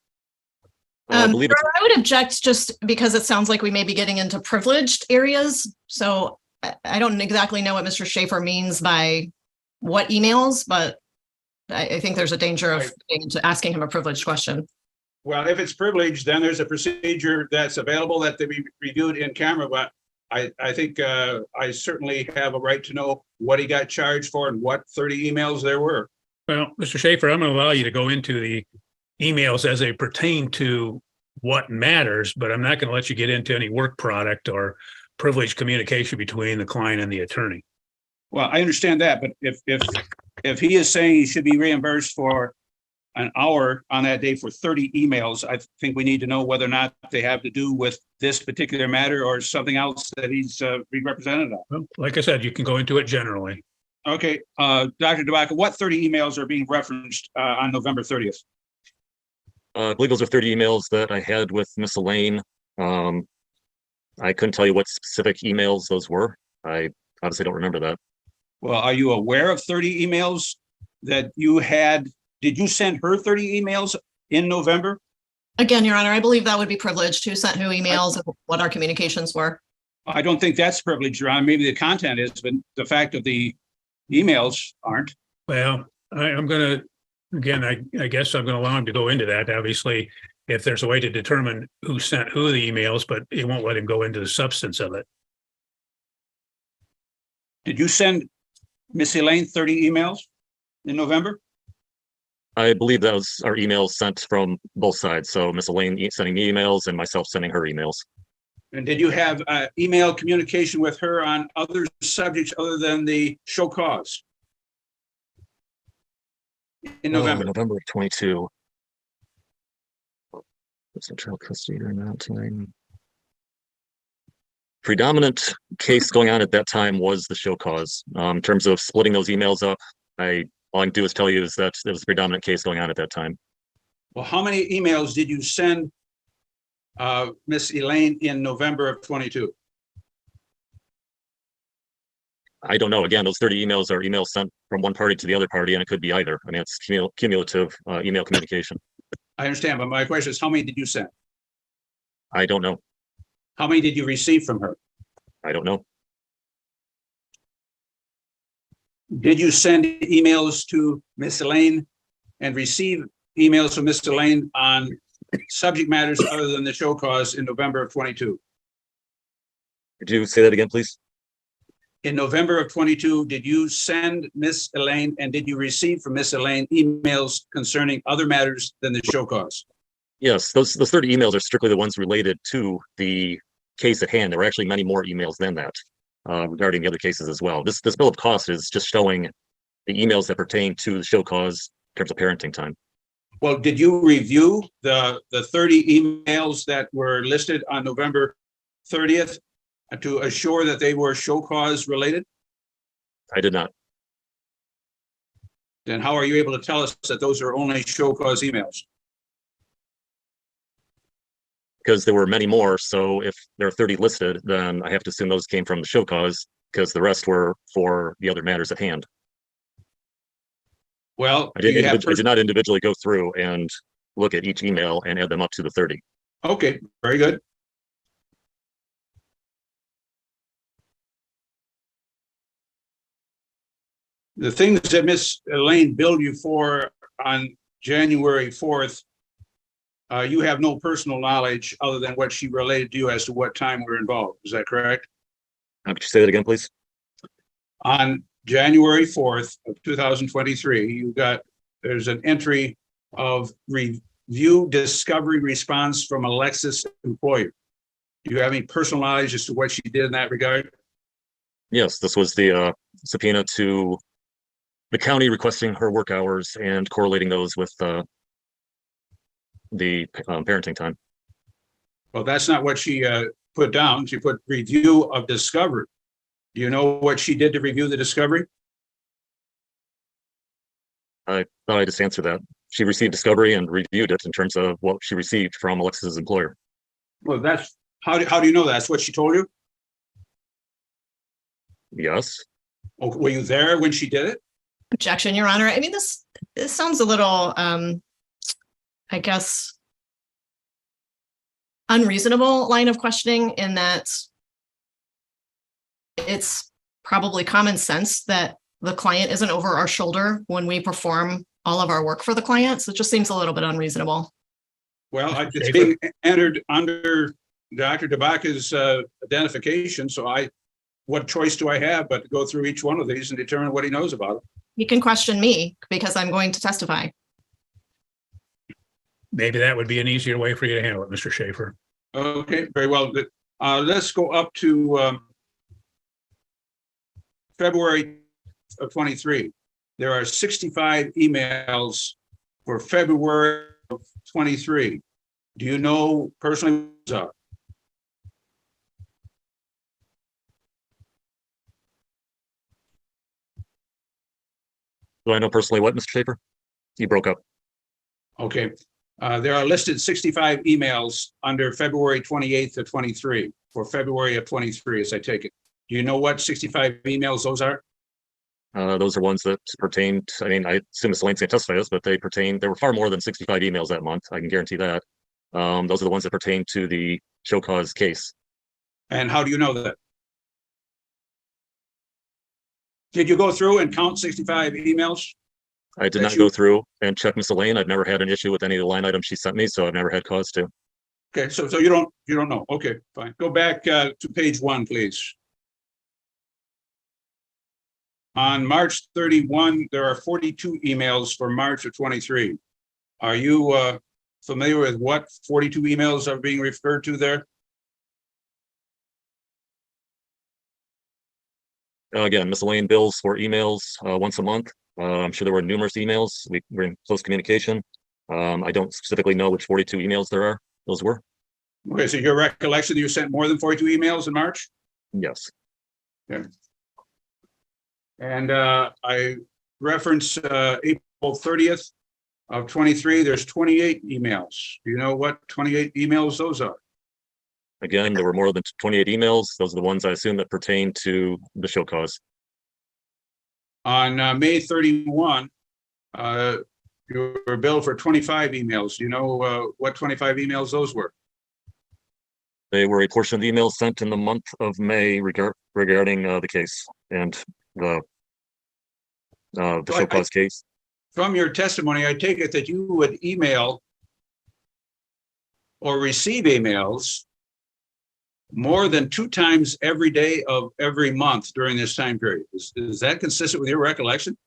I believe it's, I would object just because it sounds like we may be getting into privileged areas. So I don't exactly know what Mr. Schaefer means by what emails, but I think there's a danger of getting into asking him a privileged question. Well, if it's privileged, then there's a procedure that's available that they be reviewed in camera, but I think I certainly have a right to know what he got charged for and what 30 emails there were. Well, Mr. Schaefer, I'm going to allow you to go into the emails as they pertain to what matters, but I'm not going to let you get into any work product or privileged communication between the client and the attorney. Well, I understand that, but if he is saying he should be reimbursed for an hour on that day for 30 emails, I think we need to know whether or not they have to do with this particular matter or something else that he's being represented on. Well, like I said, you can go into it generally. Okay, Dr. Tabaka, what 30 emails are being referenced on November 30th? I believe those are 30 emails that I had with Miss Elaine. I couldn't tell you what specific emails those were. I obviously don't remember that. Well, are you aware of 30 emails that you had? Did you send her 30 emails in November? Again, Your Honor, I believe that would be privileged. Who sent who emails and what our communications were. I don't think that's privileged, Your Honor. Maybe the content is, but the fact of the emails aren't. Well, I'm going to, again, I guess I'm going to allow him to go into that. Obviously, if there's a way to determine who sent who the emails, but it won't let him go into the substance of it. Did you send Miss Elaine 30 emails in November? I believe that was our emails sent from both sides. So Miss Elaine sending me emails and myself sending her emails. And did you have email communication with her on other subjects other than the show cause? In November? November of 22. Was in child custody during that time? Predominant case going on at that time was the show cause. In terms of splitting those emails up, all I can do is tell you is that there was a predominant case going on at that time. Well, how many emails did you send Miss Elaine in November of 22? I don't know. Again, those 30 emails are emails sent from one party to the other party, and it could be either. I mean, it's cumulative email communication. I understand, but my question is, how many did you send? I don't know. How many did you receive from her? I don't know. Did you send emails to Miss Elaine and receive emails from Miss Elaine on subject matters other than the show cause in November of 22? Could you say that again, please? In November of 22, did you send Miss Elaine and did you receive from Miss Elaine emails concerning other matters than the show cause? Yes, those 30 emails are strictly the ones related to the case at hand. There were actually many more emails than that regarding the other cases as well. This bill of cost is just showing the emails that pertain to the show cause in terms of parenting time. Well, did you review the 30 emails that were listed on November 30th to assure that they were show cause related? I did not. Then how are you able to tell us that those are only show cause emails? Because there were many more. So if there are 30 listed, then I have to assume those came from the show cause because the rest were for the other matters at hand. Well, I did not individually go through and look at each email and add them up to the 30. Okay, very good. The things that Miss Elaine billed you for on January 4th, you have no personal knowledge other than what she related to you as to what time we're involved. Is that correct? Could you say that again, please? On January 4th of 2023, there's an entry of review discovery response from Alexis employer. Do you have any personal knowledge as to what she did in that regard? Yes, this was the subpoena to the county requesting her work hours and correlating those with the parenting time. Well, that's not what she put down. She put review of discovery. Do you know what she did to review the discovery? I thought I just answered that. She received discovery and reviewed it in terms of what she received from Alexis's employer. Well, that's how do you know that's what she told you? Yes. Oh, were you there when she did it? Objection, Your Honor. I mean, this sounds a little, I guess, unreasonable line of questioning in that it's probably common sense that the client isn't over our shoulder when we perform all of our work for the client. So it just seems a little bit unreasonable. Well, it's being entered under Dr. DeBacca's identification. So what choice do I have but to go through each one of these and determine what he knows about it? You can question me because I'm going to testify. Maybe that would be an easier way for you to handle it, Mr. Schaefer. Okay, very well. Let's go up to February of 23. There are 65 emails for February of 23. Do you know personally what those are? Do I know personally what, Mr. Schaefer? You broke up. Okay. There are listed 65 emails under February 28th of 23 for February of 23, as I take it. Do you know what 65 emails those are? Those are ones that pertain to, I mean, I assume Ms. Elaine's going to testify this, but there were far more than 65 emails that month. I can guarantee that. Those are the ones that pertain to the show cause case. And how do you know that? Did you go through and count 65 emails? I did not go through and check Ms. Elaine. I've never had an issue with any of the line items she sent me, so I've never had cause to. Okay, so you don't know. Okay, fine. Go back to page 1, please. On March 31, there are 42 emails for March of 23. Are you familiar with what 42 emails are being referred to there? Again, Ms. Elaine bills for emails once a month. I'm sure there were numerous emails. We're in close communication. I don't specifically know which 42 emails those were. Okay, so your recollection, you sent more than 42 emails in March? Yes. Okay. And I reference April 30th of 23, there's 28 emails. Do you know what 28 emails those are? Again, there were more than 28 emails. Those are the ones I assume that pertain to the show cause. On May 31, you were billed for 25 emails. Do you know what 25 emails those were? They were a portion of the emails sent in the month of May regarding the case and the show cause case. From your testimony, I take it that you would email or receive emails more than 2 times every day of every month during this time period. Is that consistent with your recollection?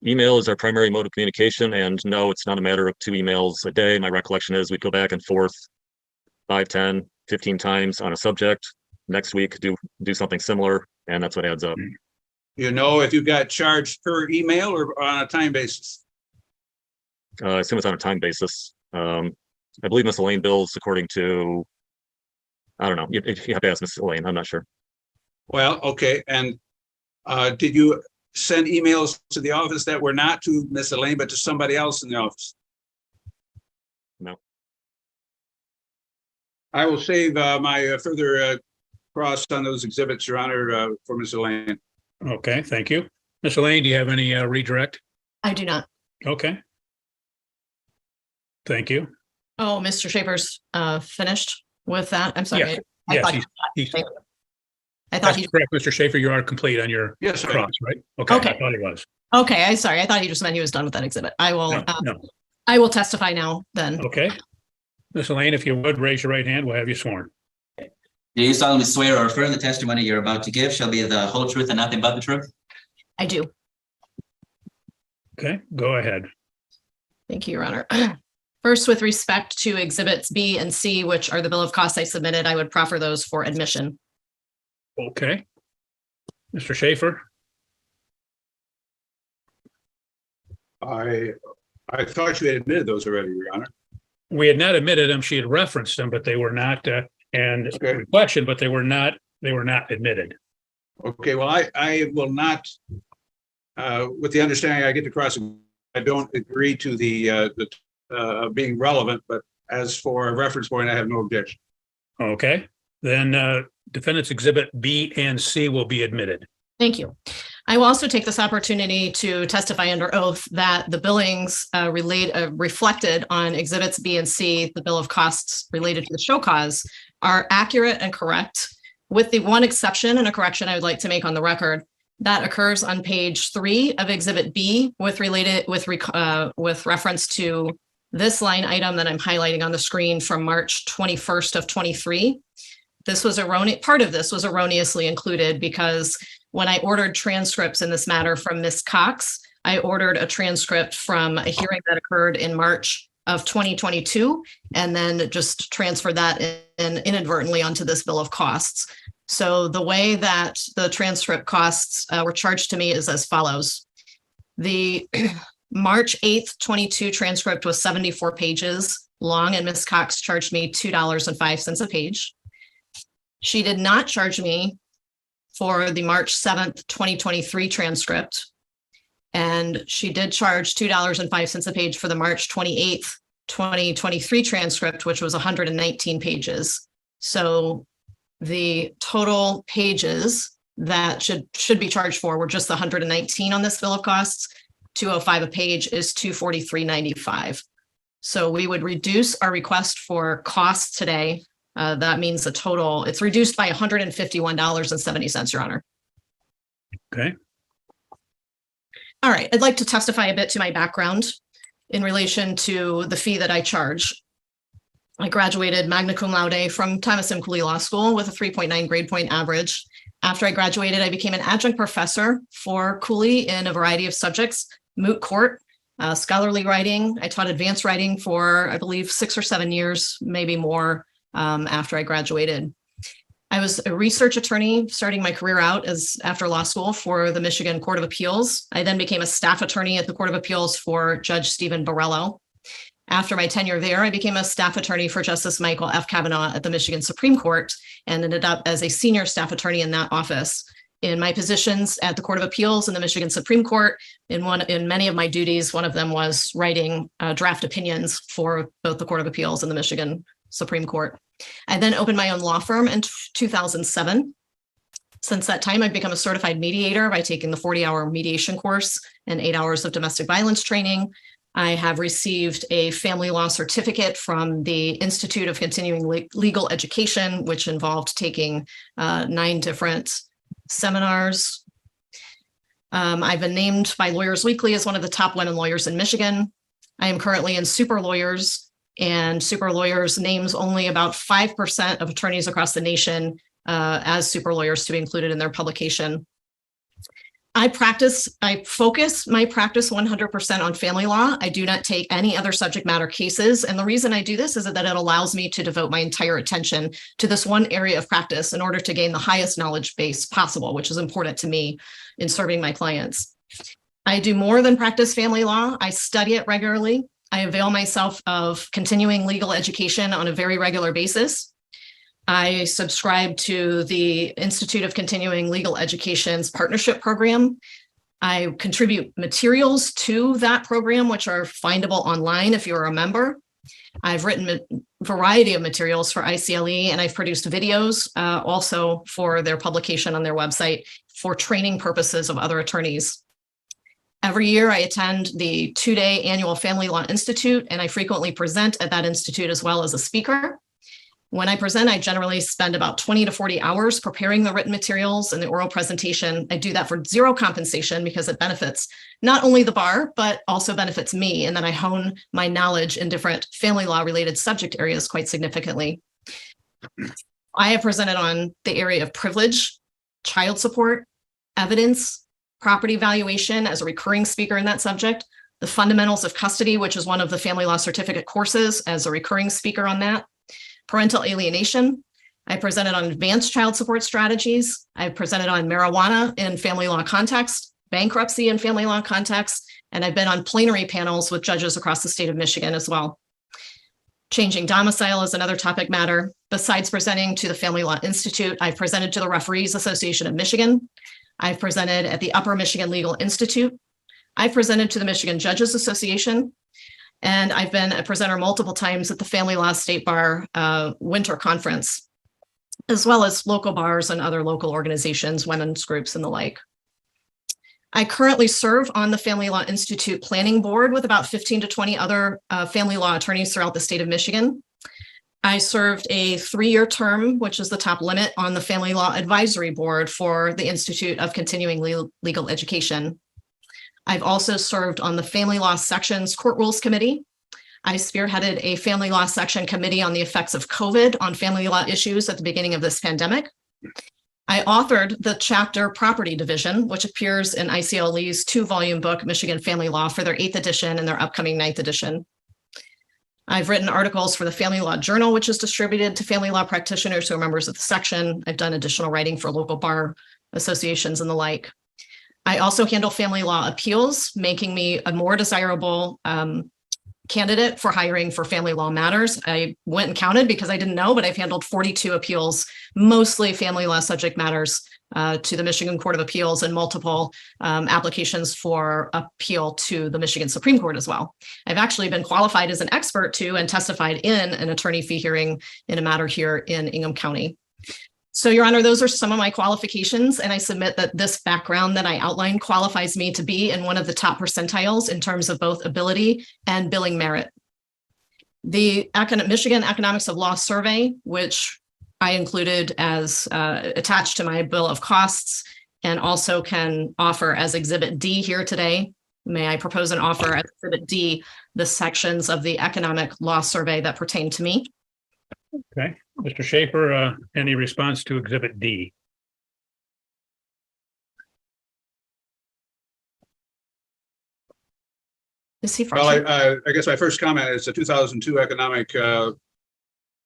Email is our primary mode of communication, and no, it's not a matter of 2 emails a day. My recollection is we'd go back and forth 5, 10, 15 times on a subject. Next week, do something similar, and that's what adds up. You know if you got charged per email or on a time basis? I assume it's on a time basis. I believe Ms. Elaine bills according to, I don't know. You have to ask Ms. Elaine. I'm not sure. Well, okay. And did you send emails to the office that were not to Ms. Elaine, but to somebody else in the office? No. I will save my further cross on those exhibits, Your Honor, for Ms. Elaine. Okay, thank you. Ms. Elaine, do you have any redirect? I do not. Okay. Thank you. Oh, Mr. Schaefer's finished with that. I'm sorry. Yes. I Yes, thought he's- Thank you. I thought That's correct, Mr. Schaefer, you are complete on your Yes, sir. cross, right? Okay, Okay. I thought he was. okay, I sorry. I thought he just meant he was done with that exhibit. No, no. I will testify now then. Okay. Ms. Elaine, if you would, raise your right hand, we'll have you sworn. Do you solemnly swear or affirm the testimony you're about to give shall be the whole truth and nothing but the truth? I do. Okay, go ahead. Thank you, Your Honor. First, with respect to exhibits B and C, which are the bill of costs I submitted, I would proffer those for admission. Okay. Mr. Schaefer, I thought you had admitted those already, Your Honor. we had not admitted them. She had referenced them, but they were not, and Okay. questioned, but they were not admitted. Okay, well, I will not, with the understanding I get to cross, I don't agree to the being relevant, but as for a reference point, I have no objection. Okay, then defendants exhibit B and C will be admitted. Thank you. I will also take this opportunity to testify under oath that the billings reflected on exhibits B and C, the bill of costs related to the show cause, are accurate and correct, with the one exception and a correction I would like to make on the record. That occurs on page 3 of exhibit B with reference to this line item that I'm highlighting on the screen from March 21st of 23. This was erroneous. Part of this was erroneously included because when I ordered transcripts in this matter from Ms. Cox, I ordered a transcript from a hearing that occurred in March of 2022, and then just transferred that inadvertently onto this bill of costs. So the way that the transcript costs were charged to me is as follows. The March 8th, 22 transcript was 74 pages long, and Ms. Cox charged me $2.05 a page. She did not charge me for the March 7th, 2023 transcript. And she did charge $2.05 a page for the March 28th, 2023 transcript, which was 119 pages. So the total pages that should be charged for were just the 119 on this bill of costs. $205 a page is $243.95. So we would reduce our request for costs today. That means the total, it's reduced by $151.70, Your Honor. Okay, All right, I'd like to testify a bit to my background in relation to the fee that I charge. I graduated magna cum laude from Thomas M. Cooley Law School with a 3.9 grade point average. After I graduated, I became an adjunct professor for Cooley in a variety of subjects, moot court, scholarly writing. I taught advanced writing for, I believe, 6 or 7 years, maybe more, after I graduated. I was a research attorney starting my career out as after law school for the Michigan Court of Appeals. I then became a staff attorney at the Court of Appeals for Judge Stephen Borrello. After my tenure there, I became a staff attorney for Justice Michael F. Kavanaugh at the Michigan Supreme Court and ended up as a senior staff attorney in that office. In my positions at the Court of Appeals and the Michigan Supreme Court, in many of my duties, one of them was writing draft opinions for both the Court of Appeals and the Michigan Supreme Court. I then opened my own law firm in 2007. Since that time, I've become a certified mediator by taking the 40-hour mediation course and 8 hours of domestic violence training. I have received a family law certificate from the Institute of Continuing Legal Education, which involved taking 9 different seminars. I've been named by Lawyers Weekly as one of the top women lawyers in Michigan. I am currently in Super Lawyers, and Super Lawyers names only about 5% of attorneys across the nation as super lawyers to be included in their publication. I focus my practice 100% on family law. I do not take any other subject matter cases. And the reason I do this is that it allows me to devote my entire attention to this one area of practice in order to gain the highest knowledge base possible, which is important to me in serving my clients. I do more than practice family law. I study it regularly. I avail myself of continuing legal education on a very regular basis. I subscribe to the Institute of Continuing Legal Education's partnership program. I contribute materials to that program, which are findable online if you're a member. I've written a variety of materials for ICLE, and I've produced videos also for their publication on their website for training purposes of other attorneys. Every year I attend the 2-day annual Family Law Institute, and I frequently present at that institute as well as a speaker. When I present, I generally spend about 20 to 40 hours preparing the written materials and the oral presentation. I do that for zero compensation because it benefits not only the bar, but also benefits me. And then I hone my knowledge in different family law related subject areas quite significantly. I have presented on the area of privilege, child support, evidence, property valuation as a recurring speaker in that subject, the fundamentals of custody, which is one of the family law certificate courses, as a recurring speaker on that. Parental alienation. I presented on advanced child support strategies. I presented on marijuana in family law context, bankruptcy in family law context, and I've been on plenary panels with judges across the state of Michigan as well. Changing domicile is another topic matter. Besides presenting to the Family Law Institute, I've presented to the Referees Association of Michigan. I've presented at the Upper Michigan Legal Institute. I've presented to the Michigan Judges Association. And I've been a presenter multiple times at the Family Law State Bar Winter Conference, as well as local bars and other local organizations, women's groups and the like. I currently serve on the Family Law Institute Planning Board with about 15 to 20 other family law attorneys throughout the state of Michigan. I served a 3-year term, which is the top limit, on the Family Law Advisory Board for the Institute of Continuing Legal Education. I've also served on the Family Law Section's Court Rules Committee. I spearheaded a Family Law Section committee on the effects of COVID on family law issues at the beginning of this pandemic. I authored the chapter Property Division, which appears in ICLE's 2-volume book, Michigan Family Law, for their 8th edition and their upcoming 9th edition. I've written articles for the Family Law Journal, which is distributed to family law practitioners who are members of the section. I've done additional writing for local bar associations and the like. I also handle family law appeals, making me a more desirable candidate for hiring for family law matters. I went and counted because I didn't know, but I've handled 42 appeals, mostly family law subject matters, to the Michigan Court of Appeals, and multiple applications for appeal to the Michigan Supreme Court as well. I've actually been qualified as an expert too and testified in an attorney fee hearing in a matter here in Ingham County. So, Your Honor, those are some of my qualifications, and I submit that this background that I outlined qualifies me to be in one of the top percentiles in terms of both ability and billing merit. The Michigan Economics of Law Survey, which I included as attached to my bill of costs, and also can offer as Exhibit D here today. May I propose an offer as Exhibit D, the sections of the Economic Law Survey that pertain to me? Okay, Mr. Schaefer, any response to Exhibit D? Is he? Well, I guess my first comment is the 2002 economic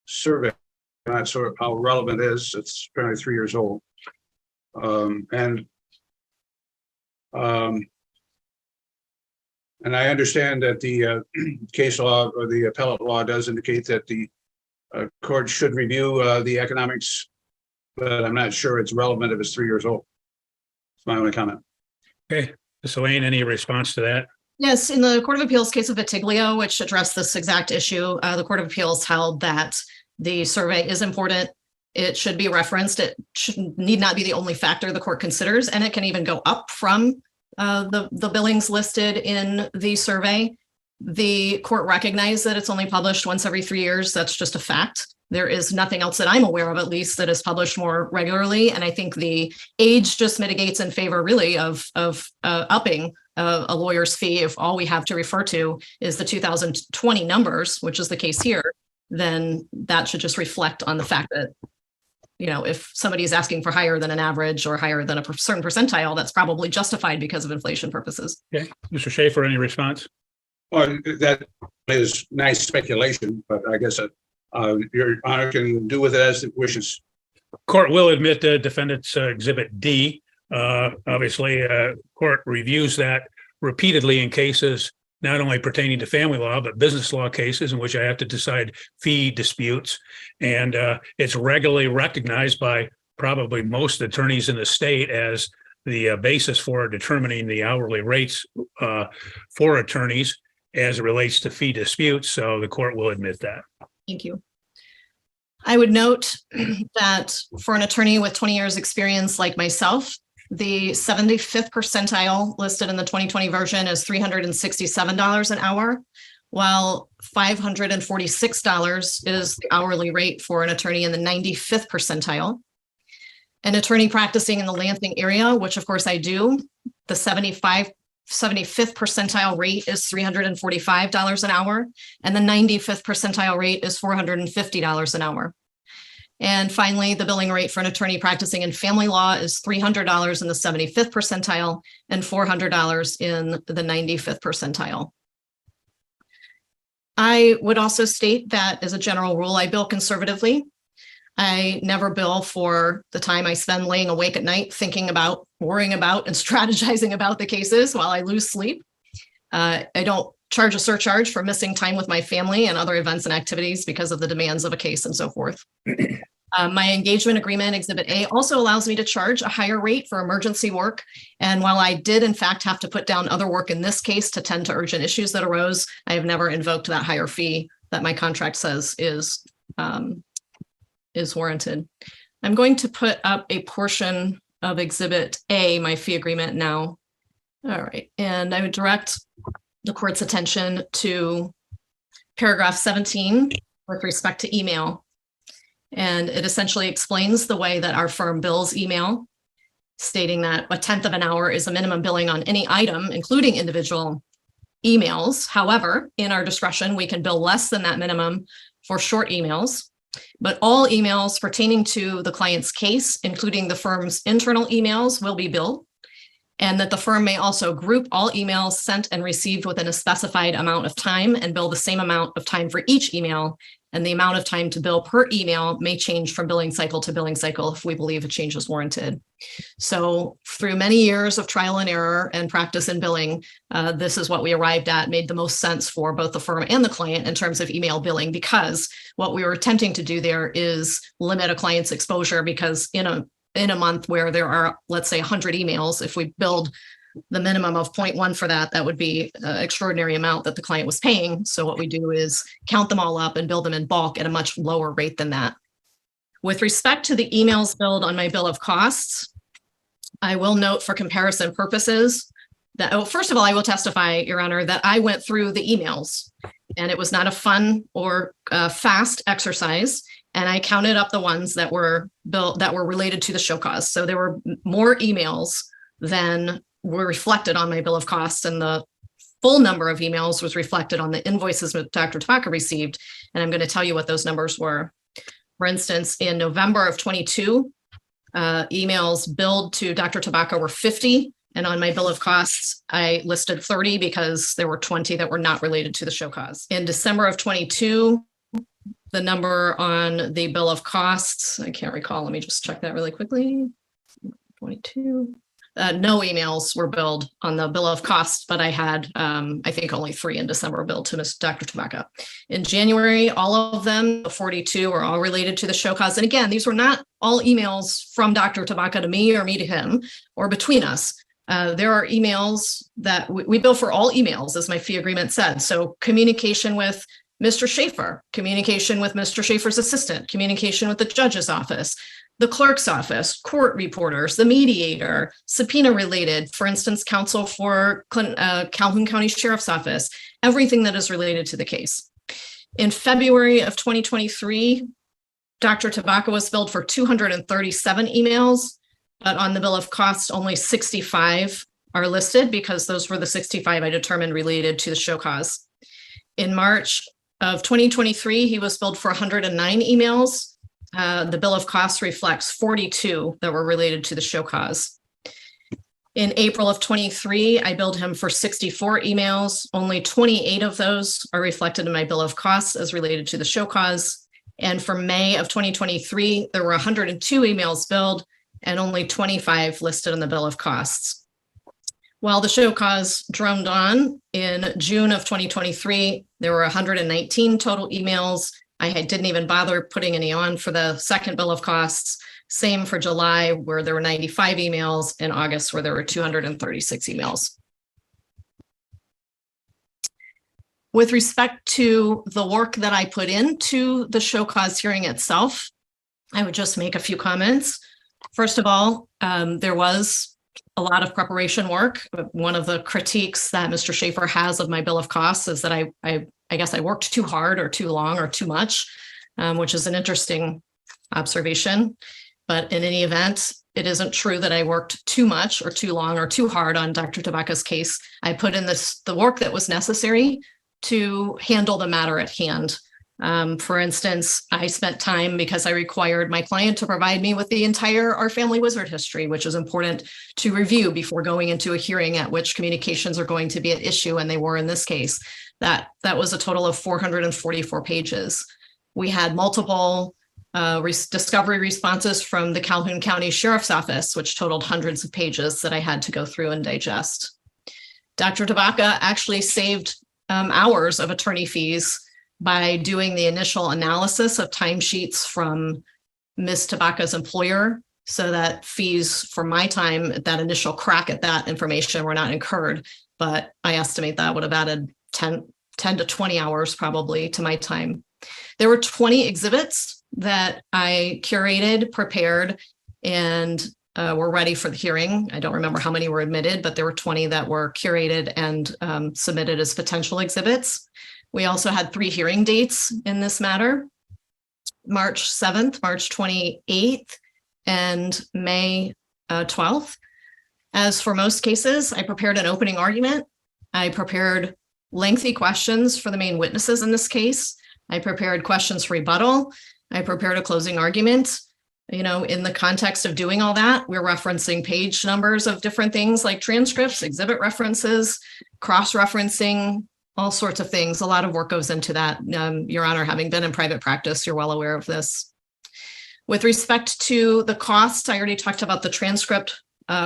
survey. I'm not sure how relevant it is. It's apparently 3 years old. And I understand that the case law or the appellate law does indicate that the court should review the economics, but I'm not sure it's relevant if it's 3 years old. It's my only comment. Okay, Ms. Elaine, any response to that? Yes, in the Court of Appeals case of Vitiglio, which addressed this exact issue, the Court of Appeals held that the survey is important. It should be referenced. It need not be the only factor the court considers, and it can even go up from the billings listed in the survey. The court recognized that it's only published once every 3 years. That's just a fact. There is nothing else that I'm aware of, at least, that is published more regularly. And I think the age just mitigates in favor, really, of upping a lawyer's fee. If all we have to refer to is the 2020 numbers, which is the case here, then that should just reflect on the fact that, you know, if somebody is asking for higher than an average or higher than a certain percentile, that's probably justified because of inflation purposes. Okay, Mr. Schaefer, any response? Well, that is nice speculation, but I guess Your Honor can do with it as it wishes. Court will admit the defendant's Exhibit D. Obviously, court reviews that repeatedly in cases not only pertaining to family law, but business law cases in which I have to decide fee disputes. And it's regularly recognized by probably most attorneys in the state as the basis for determining the hourly rates for attorneys as it relates to fee disputes. So the court will admit that. Thank you. I would note that for an attorney with 20 years experience like myself, the 75th percentile listed in the 2020 version is $367 an hour, while $546 is the hourly rate for an attorney in the 95th percentile. An attorney practicing in the Lansing area, which of course I do, the 75th percentile rate is $345 an hour, and the 95th percentile rate is $450 an hour. And finally, the billing rate for an attorney practicing in family law is $300 in the 75th percentile and $400 in the 95th percentile. I would also state that as a general rule, I bill conservatively. I never bill for the time I spend laying awake at night thinking about, worrying about, and strategizing about the cases while I lose sleep. I don't charge a surcharge for missing time with my family and other events and activities because of the demands of a case and so forth. My engagement agreement, Exhibit A, also allows me to charge a higher rate for emergency work. And while I did, in fact, have to put down other work in this case to tend to urgent issues that arose, I have never invoked that higher fee that my contract says is warranted. I'm going to put up a portion of Exhibit A, my fee agreement now. All right, and I would direct the court's attention to paragraph 17 with respect to email. And it essentially explains the way that our firm bills email, stating that 1/10 of an hour is a minimum billing on any item, including individual emails. However, in our discretion, we can bill less than that minimum for short emails. But all emails pertaining to the client's case, including the firm's internal emails, will be billed. And that the firm may also group all emails sent and received within a specified amount of time and bill the same amount of time for each email. And the amount of time to bill per email may change from billing cycle to billing cycle if we believe a change is warranted. So through many years of trial and error and practice in billing, this is what we arrived at, made the most sense for both the firm and the client in terms of email billing, because what we were attempting to do there is limit a client's exposure, because in a month where there are, let's say, 100 emails, if we build the minimum of 0.1 for that, that would be an extraordinary amount that the client was paying. So what we do is count them all up and bill them in bulk at a much lower rate than that. With respect to the emails billed on my bill of costs, I will note for comparison purposes that, first of all, I will testify, Your Honor, that I went through the emails and it was not a fun or fast exercise. And I counted up the ones that were billed that were related to the show cause. So there were more emails than were reflected on my bill of costs, and the full number of emails was reflected on the invoices that Dr. Tabaka received. And I'm going to tell you what those numbers were. For instance, in November of 22, emails billed to Dr. Tabaka were 50. And on my bill of costs, I listed 30 because there were 20 that were not related to the show cause. In December of 22, the number on the bill of costs, I can't recall. Let me just check that really quickly. 22. No emails were billed on the bill of costs, but I had, I think, only 3 in December billed to Dr. Tabaka. In January, all of them, the 42, were all related to the show cause. And again, these were not all emails from Dr. Tabaka to me or me to him or between us. There are emails that we bill for all emails, as my fee agreement said. So communication with Mr. Schaefer, communication with Mr. Schaefer's assistant, communication with the judge's office, the clerk's office, court reporters, the mediator, subpoena related, for instance, counsel for Calhoun County Sheriff's Office, everything that is related to the case. In February of 2023, Dr. Tabaka was billed for 237 emails, but on the bill of costs, only 65 are listed because those were the 65 I determined related to the show cause. In March of 2023, he was billed for 109 emails. The bill of costs reflects 42 that were related to the show cause. In April of 23, I billed him for 64 emails. Only 28 of those are reflected in my bill of costs as related to the show cause. And for May of 2023, there were 102 emails billed and only 25 listed on the bill of costs. While the show cause droned on, in June of 2023, there were 119 total emails. I didn't even bother putting any on for the second bill of costs. Same for July, where there were 95 emails, and August, where there were 236 emails. With respect to the work that I put into the show cause hearing itself, I would just make a few comments. First of all, there was a lot of preparation work. One of the critiques that Mr. Schaefer has of my bill of costs is that I I guess I worked too hard or too long or too much, which is an interesting observation. But in any event, it isn't true that I worked too much or too long or too hard on Dr. Tabaka's case. I put in the work that was necessary to handle the matter at hand. For instance, I spent time because I required my client to provide me with the entire Our Family Wizard history, which is important to review before going into a hearing at which communications are going to be at issue, and they were in this case. That was a total of 444 pages. We had multiple discovery responses from the Calhoun County Sheriff's Office, which totaled hundreds of pages that I had to go through and digest. Dr. Tabaka actually saved hours of attorney fees by doing the initial analysis of timesheets from Ms. Tabaka's employer, so that fees for my time, that initial crack at that information, were not incurred. But I estimate that would have added 10 to 20 hours probably to my time. There were 20 exhibits that I curated, prepared, and were ready for the hearing. I don't remember how many were admitted, but there were 20 that were curated and submitted as potential exhibits. We also had 3 hearing dates in this matter: March 7th, March 28th, and May 12th. As for most cases, I prepared an opening argument. I prepared lengthy questions for the main witnesses in this case. I prepared questions for rebuttal. I prepared a closing argument. You know, in the context of doing all that, we're referencing page numbers of different things like transcripts, exhibit references, cross-referencing, all sorts of things. A lot of work goes into that. Your Honor, having been in private practice, you're well aware of this. With respect to the cost, I already talked about the transcript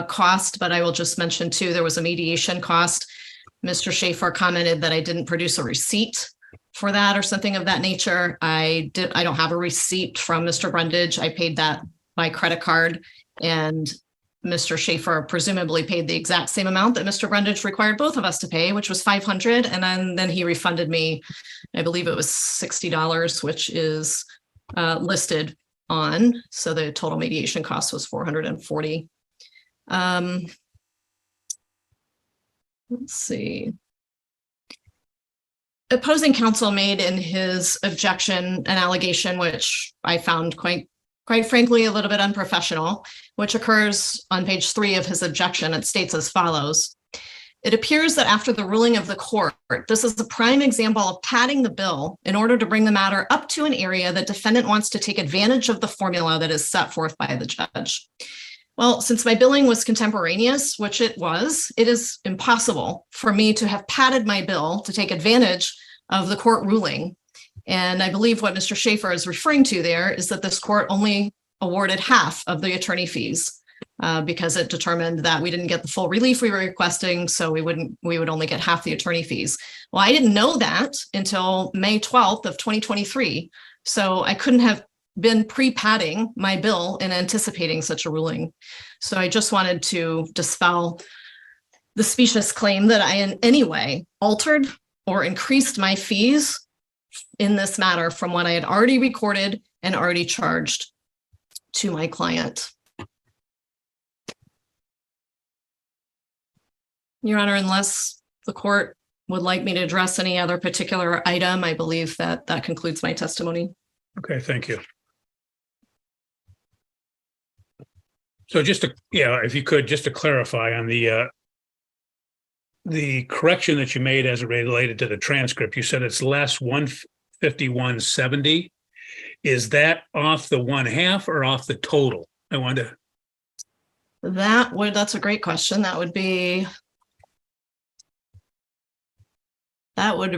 cost, but I will just mention too, there was a mediation cost. Mr. Schaefer commented that I didn't produce a receipt for that or something of that nature. I don't have a receipt from Mr. Brundage. I paid that by credit card, and Mr. Schaefer presumably paid the exact same amount that Mr. Brundage required both of us to pay, which was $500. And then he refunded me, I believe it was $60, which is listed on. So the total mediation cost was $440. Let's see. Opposing counsel made in his objection an allegation which I found quite frankly a little bit unprofessional, which occurs on page 3 of his objection. It states as follows: "It appears that after the ruling of the court, this is a prime example of padding the bill in order to bring the matter up to an area that defendant wants to take advantage of the formula that is set forth by the judge." Well, since my billing was contemporaneous, which it was, it is impossible for me to have padded my bill to take advantage of the court ruling. And I believe what Mr. Schaefer is referring to there is that this court only awarded half of the attorney fees because it determined that we didn't get the full relief we were requesting, so we would only get half the attorney fees. Well, I didn't know that until May 12th of 2023, so I couldn't have been pre-padding my bill and anticipating such a ruling. So I just wanted to dispel the specious claim that I in any way altered or increased my fees in this matter from what I had already recorded and already charged to my client. Your Honor, unless the court would like me to address any other particular item, I believe that that concludes my testimony. Okay, thank you. So just to, if you could, just to clarify on the correction that you made as it related to the transcript, you said it's less 151.70. Is that off the 1/2 or off the total? I wanted to. That's a great question. That would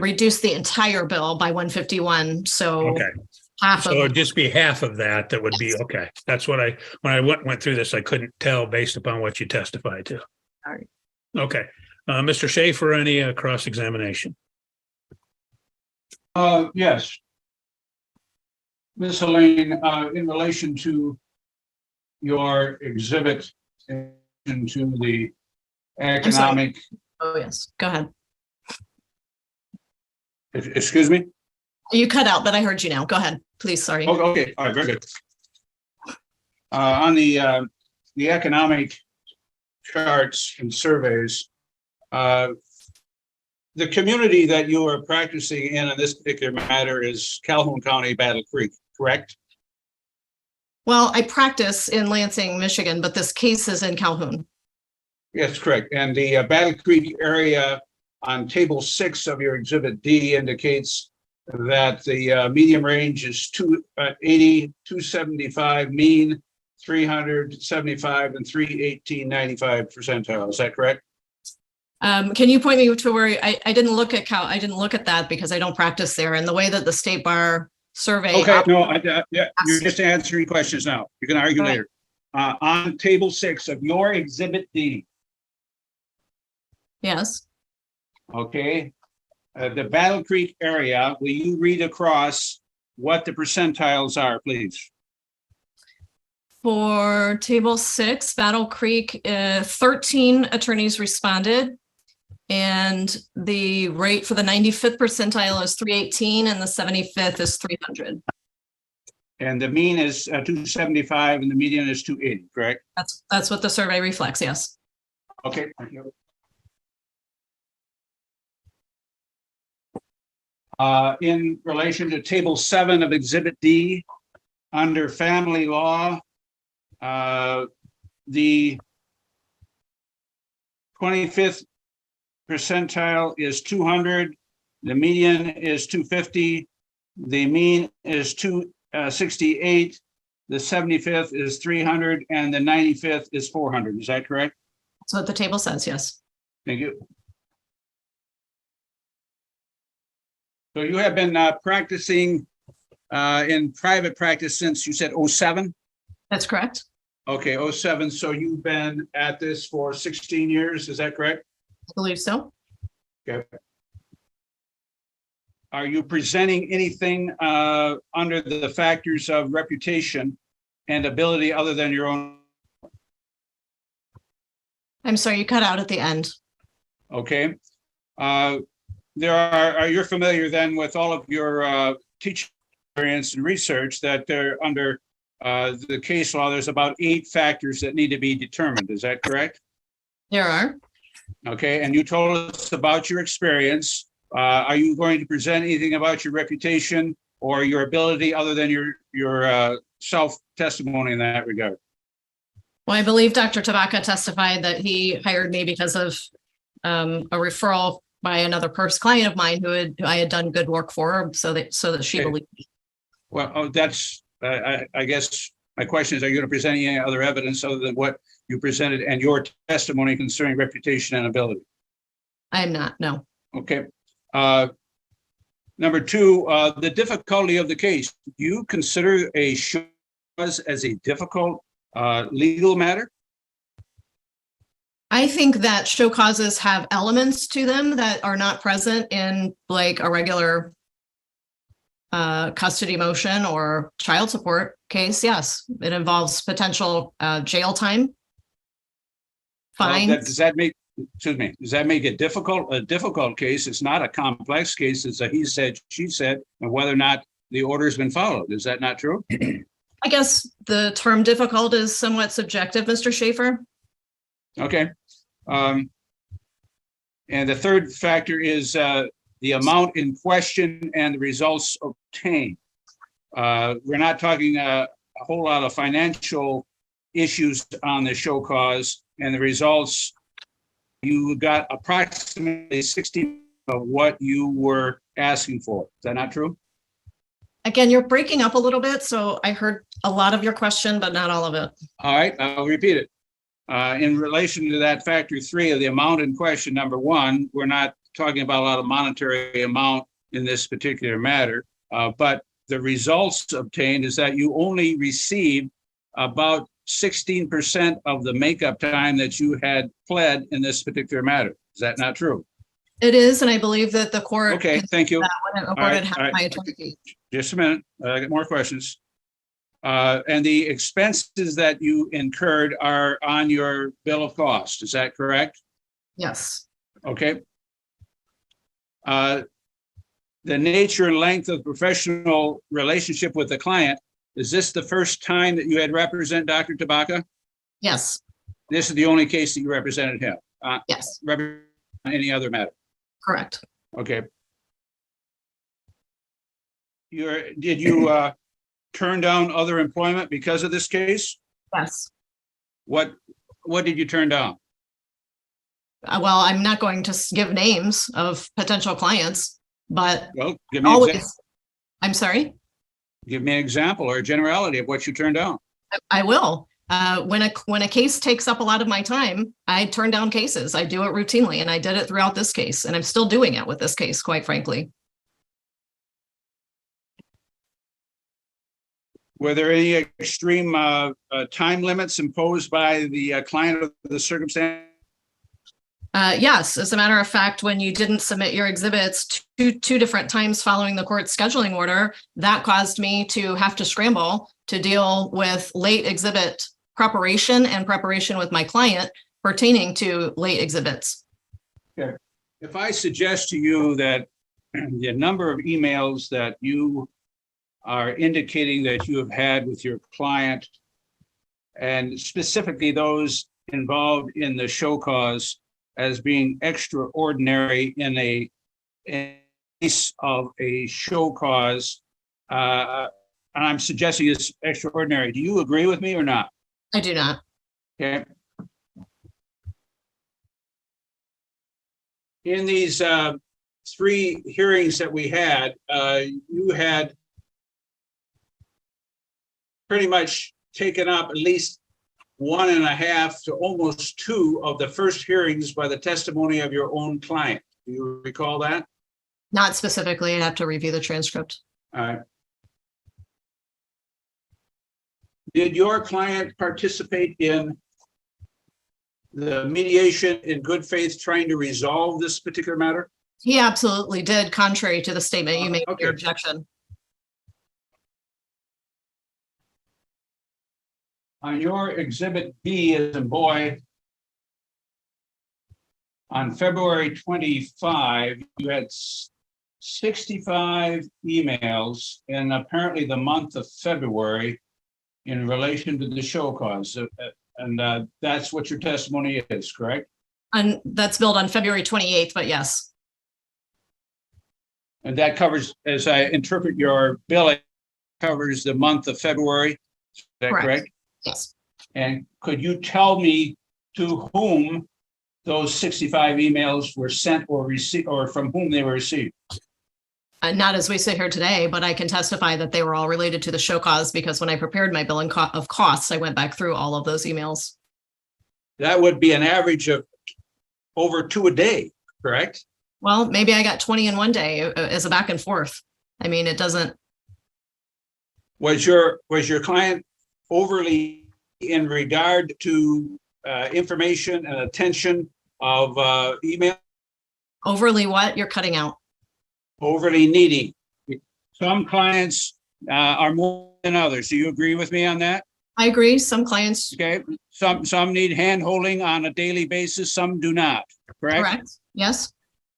reduce the entire bill by 151. So okay. So it'd just be half of that. That would be okay. That's what when I went through this, I couldn't tell based upon what you testified to. All right. Okay. Mr. Schaefer, any cross-examination? Yes. Ms. Helene, in relation to your exhibit into the economic. Oh, yes. Go ahead. Excuse me? You cut out, but I heard you now. Go ahead, please. Sorry. Oh, okay. All right. Very good. On the economic charts and surveys, the community that you are practicing in this particular matter is Calhoun County, Battle Creek, correct? Well, I practice in Lansing, Michigan, but this case is in Calhoun. Yes, correct. And the Battle Creek area on table 6 of your exhibit D indicates that the medium range is 280, 275, mean 375, and 318.95 percentile. Is that correct? Can you point me to where I didn't look at I didn't look at that because I don't practice there, and the way that the state bar survey. Okay, no, yeah, you're just answering questions now. You can argue Right. later. On table 6 of your exhibit D, Yes. okay, the Battle Creek area, will you read across what the percentiles are, please? For table 6, Battle Creek, 13 attorneys responded. And the rate for the 95th percentile is 318 and the 75th is 300. And the mean is 275 and the median is 280, correct? That's what the survey reflects, yes. Okay, thank you. In relation to table 7 of exhibit D, under family law, the 25th percentile is 200, the median is 250, the mean is 268, the 75th is 300, and the 95th is 400. Is that correct? That's what the table says, yes. Thank you. So you have been practicing in private practice since you said 07? That's correct. Okay, 07. So you've been at this for 16 years, is that correct? I believe so. Okay. Are you presenting anything under the factors of reputation and ability other than your own? I'm sorry, you cut out at the end. Okay. You're familiar then with all of your teaching experience and research that they're under the case law, there's about 8 factors that need to be determined. Is that correct? There are. Okay, and you told us about your experience. Are you going to present anything about your reputation or your ability other than your self-testimony in that regard? Well, I believe Dr. Tabaka testified that he hired me because of a referral by another client of mine who I had done good work for, so that she Okay. believed me. Well, that's, I guess my question is, are you going to present any other evidence other than what you presented and your testimony concerning reputation and ability? I am not, no. Okay. Number 2, the difficulty of the case. Do you consider a show cause as a difficult legal matter? I think that show causes have elements to them that are not present in like a regular custody motion or child support case. Yes, it involves potential jail time. Fines. Does that make it difficult? A difficult case. It's not a complex case. It's a he said, she said, and whether or not the order has been followed. Is that not true? I guess the term difficult is somewhat subjective, Mr. Schaefer. Okay. And the third factor is the amount in question and the results obtained. We're not talking a whole lot of financial issues on the show cause, and the results, you got approximately 60 of what you were asking for. Is that not true? Again, you're breaking up a little bit, so I heard a lot of your question, but not all of it. All right, I'll repeat it. In relation to that factor 3 of the amount in question, number 1, we're not talking about a lot of monetary amount in this particular matter, but the results obtained is that you only received about 16% of the makeup time that you had pled in this particular matter. Is that not true? It is, and I believe that the court. Okay, thank you. That when it awarded half all right. my attorney fee. Just a minute, I got more questions. And the expenses that you incurred are on your bill of cost, is that correct? Yes. Okay. The nature and length of professional relationship with the client, is this the first time that you had represented Dr. Tabaka? Yes. This is the only case that you represented him? Yes. Represent any other matter? Correct. Okay. Did you turn down other employment because of this case? Yes. What did you turn down? Well, I'm not going to give names of potential clients, but Well, give me an example. always, I'm sorry, Give me an example or a generality of what you turned down. I will. When a case takes up a lot of my time, I turn down cases. I do it routinely, and I did it throughout this case, and I'm still doing it with this case, quite frankly. Were there any extreme time limits imposed by the client of the circumstance? Yes, as a matter of fact, when you didn't submit your exhibits two different times following the court's scheduling order, that caused me to have to scramble to deal with late exhibit preparation and preparation with my client pertaining to late exhibits. Okay. If I suggest to you that the number of emails that you are indicating that you have had with your client, and specifically those involved in the show cause, as being extraordinary in a case of a show cause, and I'm suggesting it's extraordinary. Do you agree with me or not? I do not. Okay. In these 3 hearings that we had, you had pretty much taken up at least 1.5 to almost 2 of the first hearings by the testimony of your own client. Do you recall that? Not specifically. I'd have to review the transcript. All right. Did your client participate in the mediation in good faith trying to resolve this particular matter? He absolutely did, contrary to the statement you made in your Okay. objection. On your exhibit B as in boy, on February 25, you had 65 emails in apparently the month of February in relation to the show cause. And that's what your testimony is, correct? And that's billed on February 28th, but yes. And that covers, as I interpret your billing, covers the month of February. Is that correct? Yes. And could you tell me to whom those 65 emails were sent or received, or from whom they were received? Not as we sit here today, but I can testify that they were all related to the show cause because when I prepared my billing of costs, I went back through all of those emails. That would be an average of over 2 a day, correct? Well, maybe I got 20 in one day as a back and forth. I mean, it doesn't. Was your client overly in regard to information and attention of email? Overly what? You're cutting out. Overly needy. Some clients are more than others. Do you agree with me on that? I agree. Some clients. Okay. Some need hand holding on a daily basis. Some do not. Correct. Yes.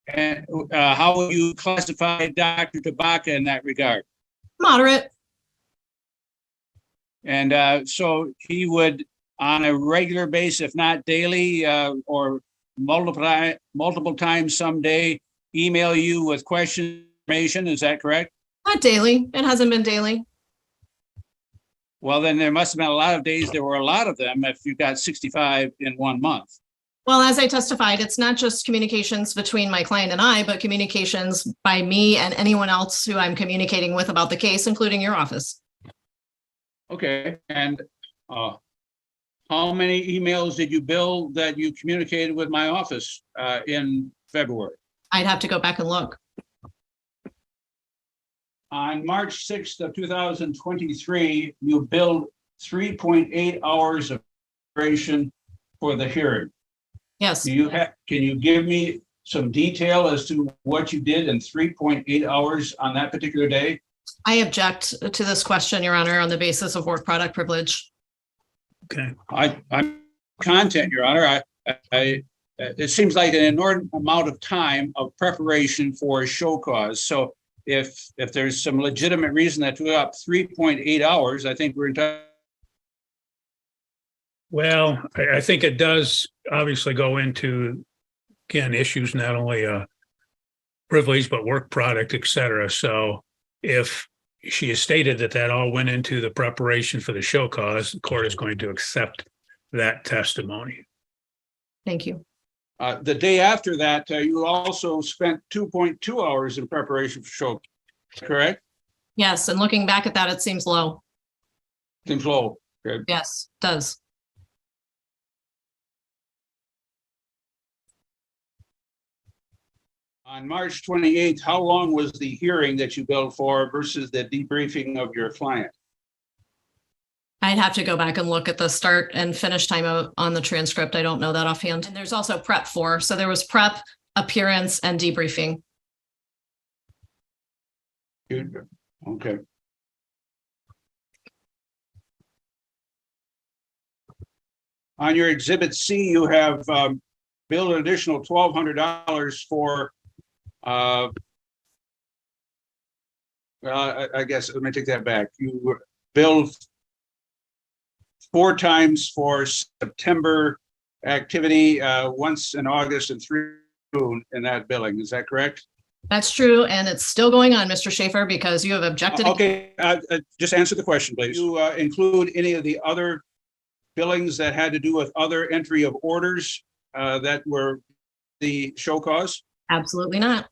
And how would you classify Dr. Tabaka in that regard? Moderate. And so he would, on a regular basis, if not daily, or multiple times someday, email you with question information. Is that correct? Not daily. It hasn't been daily. Well, then there must have been a lot of days. There were a lot of them if you got 65 in 1 month. Well, as I testified, it's not just communications between my client and I, but communications by me and anyone else who I'm communicating with about the case, including your office. Okay. And how many emails did you bill that you communicated with my office in February? I'd have to go back and look. On March 6th of 2023, you billed 3.8 hours of preparation for the hearing. Yes. Can you give me some detail as to what you did in 3.8 hours on that particular day? I object to this question, Your Honor, on the basis of work product privilege. Okay. I'm content, Your Honor. It seems like an inordinate amount of time of preparation for a show cause. So if there's some legitimate reason that took up 3.8 hours, I think we're entitled. Well, I think it does obviously go into, again, issues not only privilege, but work product, et cetera. So if she has stated that that all went into the preparation for the show cause, the court is going to accept that testimony. Thank you. The day after that, you also spent 2.2 hours in preparation for show, correct? Yes, and looking back at that, it seems low. Seems low. Good. Yes, does. On March 28th, how long was the hearing that you billed for versus the debriefing of your client? I'd have to go back and look at the start and finish time on the transcript. I don't know that offhand. And there's also prep for, so there was prep, appearance, and debriefing. Good. Okay. On your exhibit C, you have billed an additional $1,200 for well, I guess, let me take that back. You billed 4 times for September activity, once in August and 3 in June in that billing. Is that correct? That's true, and it's still going on, Mr. Schaefer, because you have objected. Okay, just answer the question, please. You include any of the other billings that had to do with other entry of orders that were the show cause? Absolutely not.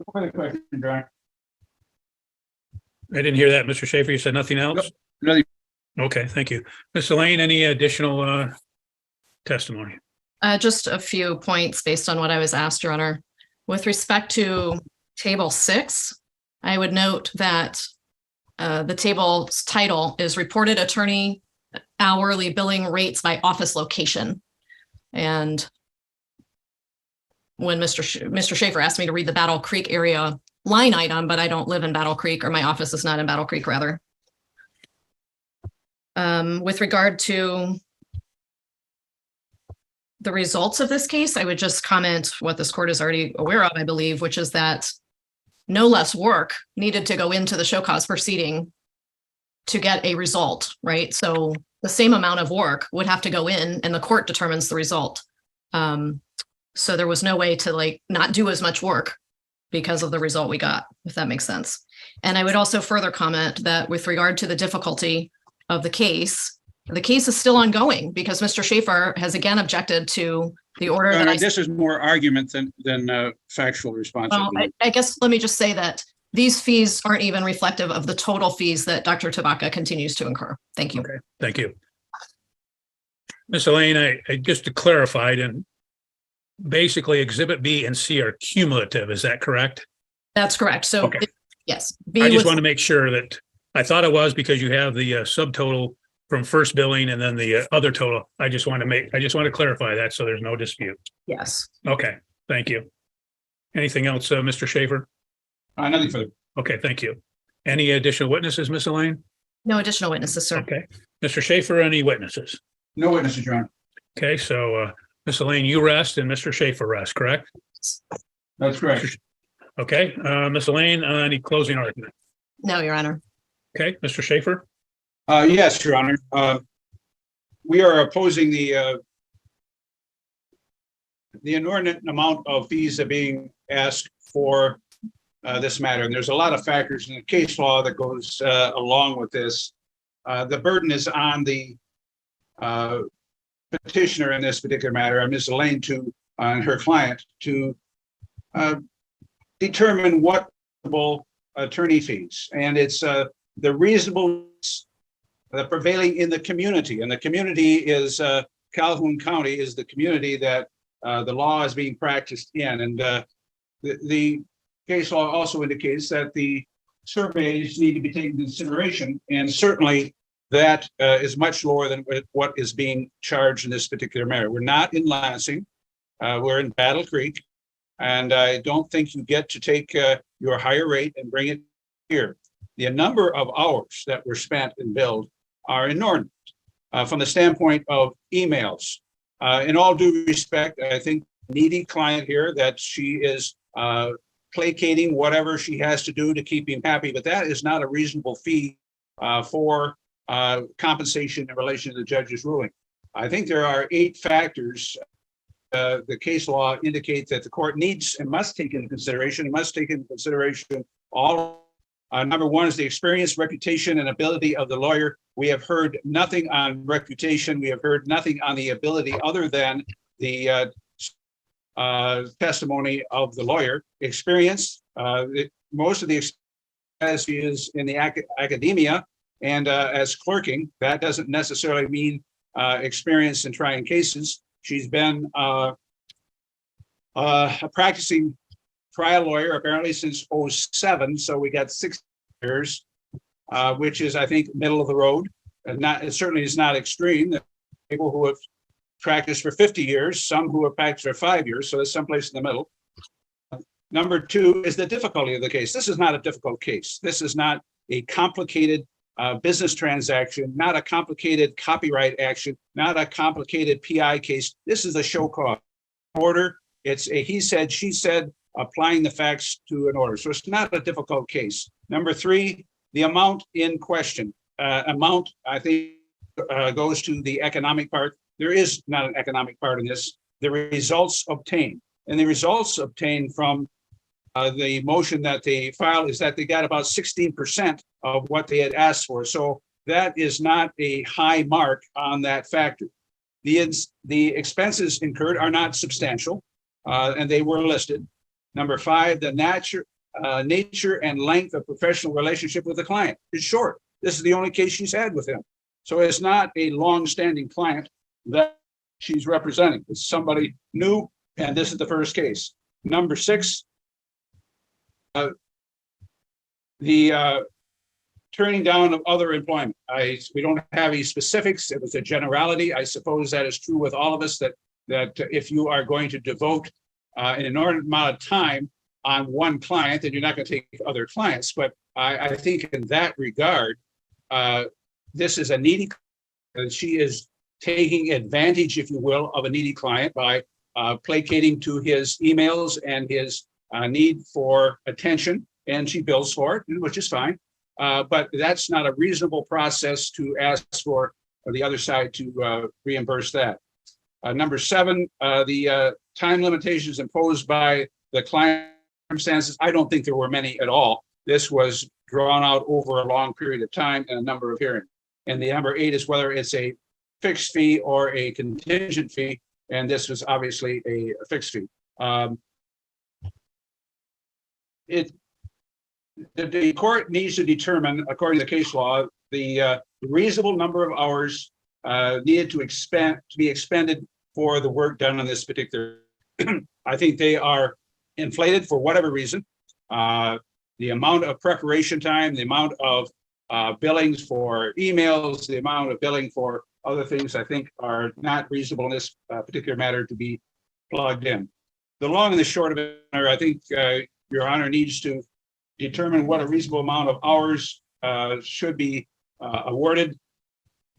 What other question, John? I didn't hear that, Mr. Schaefer. You said nothing else? Nothing. Okay, thank you. Ms. Elaine, any additional testimony? Just a few points based on what I was asked, Your Honor. With respect to Table 6, I would note that the table's title is Reported Attorney Hourly Billing Rates by Office Location. And when Mr. Schaefer asked me to read the Battle Creek area line item, but I don't live in Battle Creek, or my office is not in Battle Creek, rather. With regard to the results of this case, I would just comment what this court is already aware of, I believe, which is that no less work needed to go into the show cause proceeding to get a result, right? So the same amount of work would have to go in and the court determines the result. So there was no way to not do as much work because of the result we got, if that makes sense. And I would also further comment that with regard to the difficulty of the case is still ongoing because Mr. Schaefer has again objected to the order that this is more argument than factual responsibility. Well, I guess let me just say that these fees aren't even reflective of the total fees that Dr. Tabaka continues to incur. Thank you. Okay, thank you. Ms. Elaine, I just to clarify, and basically Exhibit B and C are cumulative. Is that correct? That's correct. So okay. Yes. I just want to make sure that I thought it was because you have the subtotal from first billing and then the other total. I just want to clarify that so there's no dispute. Yes. Okay, thank you. Anything else, Mr. Schaefer? Nothing further. Okay, thank you. Any additional witnesses, Ms. Elaine? No additional witnesses, sir. Okay. Mr. Schaefer, any witnesses? No witnesses, Your Honor. Okay, so Ms. Elaine, you rest and Mr. Schaefer rest, correct? That's correct. Okay, Ms. Elaine, any closing argument? No, Your Honor. Okay, Mr. Schaefer? Yes, Your Honor. We are opposing the inordinate amount of fees that are being asked for this matter. And there's a lot of factors in the case law that goes along with this. The burden is on the petitioner in this particular matter, Ms. Elaine, and her client to determine what attorney fees. And it's the reasonableness prevailing in the community. And the community is Calhoun County is the community that the law is being practiced in. And the case law also indicates that the surveys need to be taken into consideration. And certainly that is much lower than what is being charged in this particular matter. We're not in Lansing. We're in Battle Creek. And I don't think you get to take your higher rate and bring it here. The number of hours that were spent and billed are inordinate from the standpoint of emails. In all due respect, I think needy client here that she is placating whatever she has to do to keep him happy, but that is not a reasonable fee for compensation in relation to the judge's ruling. I think there are 8 factors. The case law indicates that the court needs and must take into consideration, all. Number 1 is the experience, reputation, and ability of the lawyer. We have heard nothing on reputation. We have heard nothing on the ability other than the testimony of the lawyer. Experience, most of the experience is in the academia and as clerking. That doesn't necessarily mean experience in trying cases. She's been a practicing trial lawyer apparently since 2007, so we got 6 years, which is, I think, middle of the road. And it certainly is not extreme. There are people who have practiced for 50 years, some who have practiced for 5 years, so there's someplace in the middle. Number 2 is the difficulty of the case. This is not a difficult case. This is not a complicated business transaction, not a complicated copyright action, not a complicated PI case. This is a show cause order. It's a he said, she said, applying the facts to an order. So it's not a difficult case. Number 3, the amount in question. Amount, I think, goes to the economic part. There is not an economic part in this. The results obtained. And the results obtained from the motion that they filed is that they got about 16% of what they had asked for. So that is not a high mark on that factor. The expenses incurred are not substantial, and they were listed. Number 5, the nature and length of professional relationship with the client is short. This is the only case she's had with him. So it's not a long-standing client that she's representing. It's somebody new, and this is the first case. Number 6, the turning down of other employment. We don't have any specifics. It was a generality. I suppose that is true with all of us, that if you are going to devote an inordinate amount of time on one client, then you're not going to take other clients. But I think in that regard, this is a needy, she is taking advantage, if you will, of a needy client by placating to his emails and his need for attention, and she bills for it, which is fine. But that's not a reasonable process to ask for the other side to reimburse that. Number 7, the time limitations imposed by the client circumstances. I don't think there were many at all. This was drawn out over a long period of time and a number of hearings. And the number 8 is whether it's a fixed fee or a contingent fee. And this was obviously a fixed fee. The court needs to determine, according to the case law, the reasonable number of hours needed to be expended for the work done on this particular. I think they are inflated for whatever reason. The amount of preparation time, the amount of billings for emails, the amount of billing for other things, I think are not reasonable in this particular matter to be plugged in. The long and the short of it, I think Your Honor needs to determine what a reasonable amount of hours should be awarded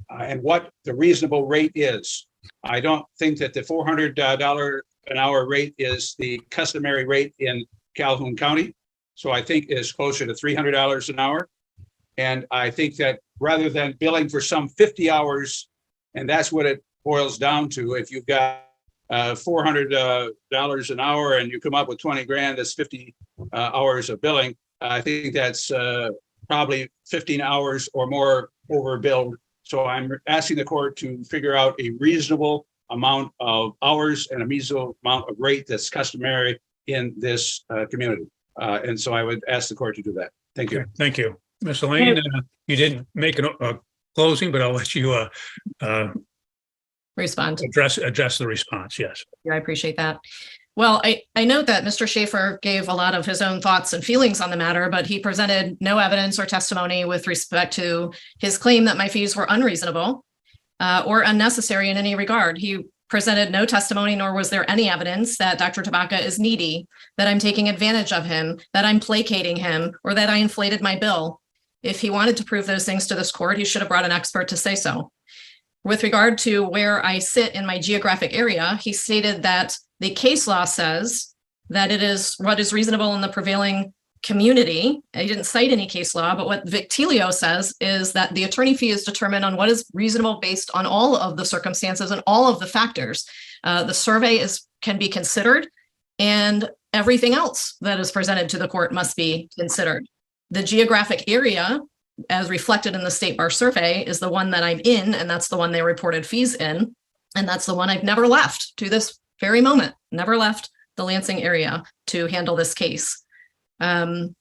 and what the reasonable rate is. I don't think that the $400 an hour rate is the customary rate in Calhoun County. So I think it is closer to $300 an hour. And I think that rather than billing for some 50 hours, and that's what it boils down to, if you've got $400 an hour and you come up with 20 grand, that's 50 hours of billing. I think that's probably 15 hours or more overbilled. So I'm asking the court to figure out a reasonable amount of hours and a reasonable amount of rate that's customary in this community. And so I would ask the court to do that. Thank you. Thank you. Ms. Elaine, you didn't make a closing, but I'll let you Respond. address the response. Yes. Yeah, I appreciate that. Well, I note that Mr. Schaefer gave a lot of his own thoughts and feelings on the matter, but he presented no evidence or testimony with respect to his claim that my fees were unreasonable or unnecessary in any regard. He presented no testimony, nor was there any evidence that Dr. Tabaka is needy, that I'm taking advantage of him, that I'm placating him, or that I inflated my bill. If he wanted to prove those things to this court, he should have brought an expert to say so. With regard to where I sit in my geographic area, he stated that the case law says that it is what is reasonable in the prevailing community, he didn't cite any case law, but what Victilio says is that the attorney fee is determined on what is reasonable based on all of the circumstances and all of the factors. The survey can be considered, and everything else that is presented to the court must be considered. The geographic area, as reflected in the State Bar survey, is the one that I'm in, and that's the one they reported fees in. And that's the one I've never left to this very moment, never left the Lansing area to handle this case. I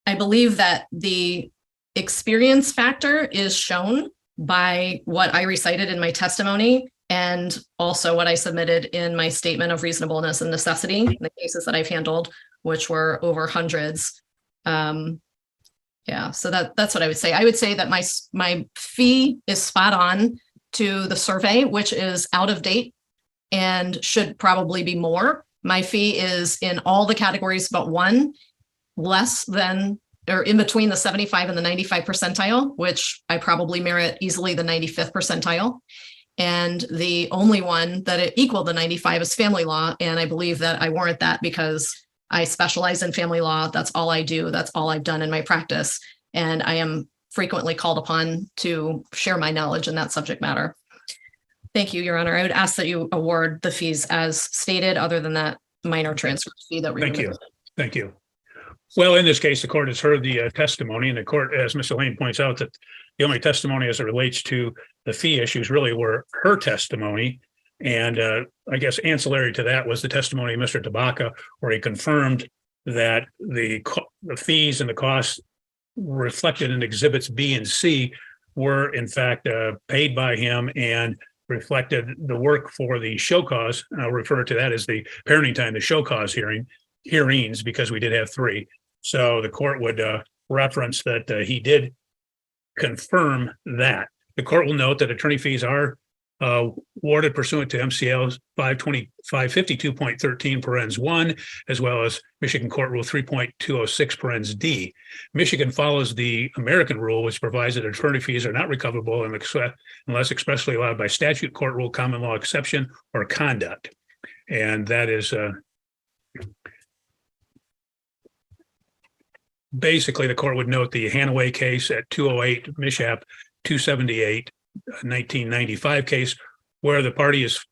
believe that the experience factor is shown by what I recited in my testimony and also what I submitted in my statement of reasonableness and necessity, the cases that I've handled, which were over hundreds. Yeah, so that's what I would say. I would say that my fee is spot on to the survey, which is out of date and should probably be more. My fee is in all the categories but one, less than or in between the 75 and the 95 percentile, which I probably merit easily the 95th percentile. And the only one that it equaled the 95 is family law. And I believe that I warrant that because I specialize in family law. That's all I do. That's all I've done in my practice. And I am frequently called upon to share my knowledge in that subject matter. Thank you, Your Honor. I would ask that you award the fees as stated, other than that minor transcript fee that we. Thank you. Thank you. Well, in this case, the court has heard the testimony, and the court, as Ms. Lane points out, that the only testimony as it relates to the fee issues really were her testimony. And I guess ancillary to that was the testimony of Mr. Tabaka, where he confirmed that the fees and the costs reflected in exhibits B and C were in fact paid by him and reflected the work for the show cause. And I'll refer to that as the parenting time, the show cause hearings, because we did have 3. So the court would reference that he did confirm that. The court will note that attorney fees are awarded pursuant to MCL 552.13 parens 1, as well as Michigan Court Rule 3.206 parens D. Michigan follows the American rule, which provides that attorney fees are not recoverable unless expressly allowed by statute, court rule, common law exception, or conduct. And that is basically, the court would note the Hanaway case at 208 Mishap 278 1995 case, where the party is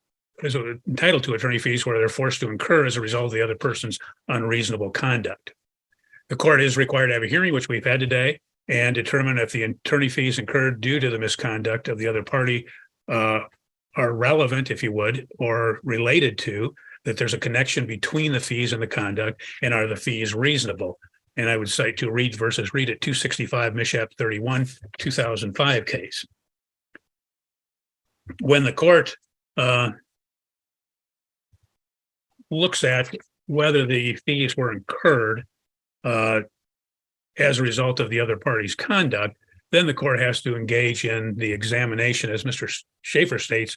entitled to attorney fees where they're forced to incur as a result of the other person's unreasonable conduct. The court is required to have a hearing, which we've had today, and determine if the attorney fees incurred due to the misconduct of the other party are relevant, if you would, or related to, that there's a connection between the fees and the conduct, and are the fees reasonable. And I would cite to Reed versus Reed at 265 Mishap 31 2005 case. When the court looks at whether the fees were incurred as a result of the other party's conduct, then the court has to engage in the examination, as Mr. Schaefer states.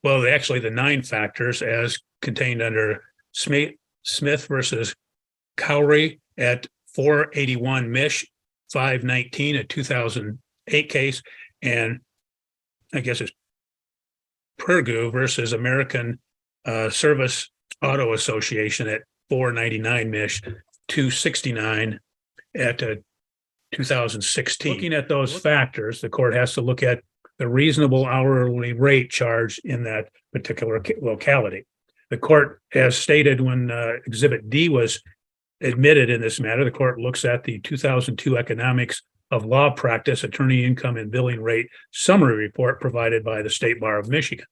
Well, actually, the 9 factors as contained under Smith versus Cowrie at 481 Mish 519, a 2008 case, and I guess it's Pergu versus American Service Auto Association at 499 Mish 269 at 2016. Looking at those factors, the court has to look at the reasonable hourly rate charged in that particular locality. The court, as stated when Exhibit D was admitted in this matter, the court looks at the 2002 Economics of Law Practice Attorney Income and Billing Rate Summary Report provided by the State Bar of Michigan.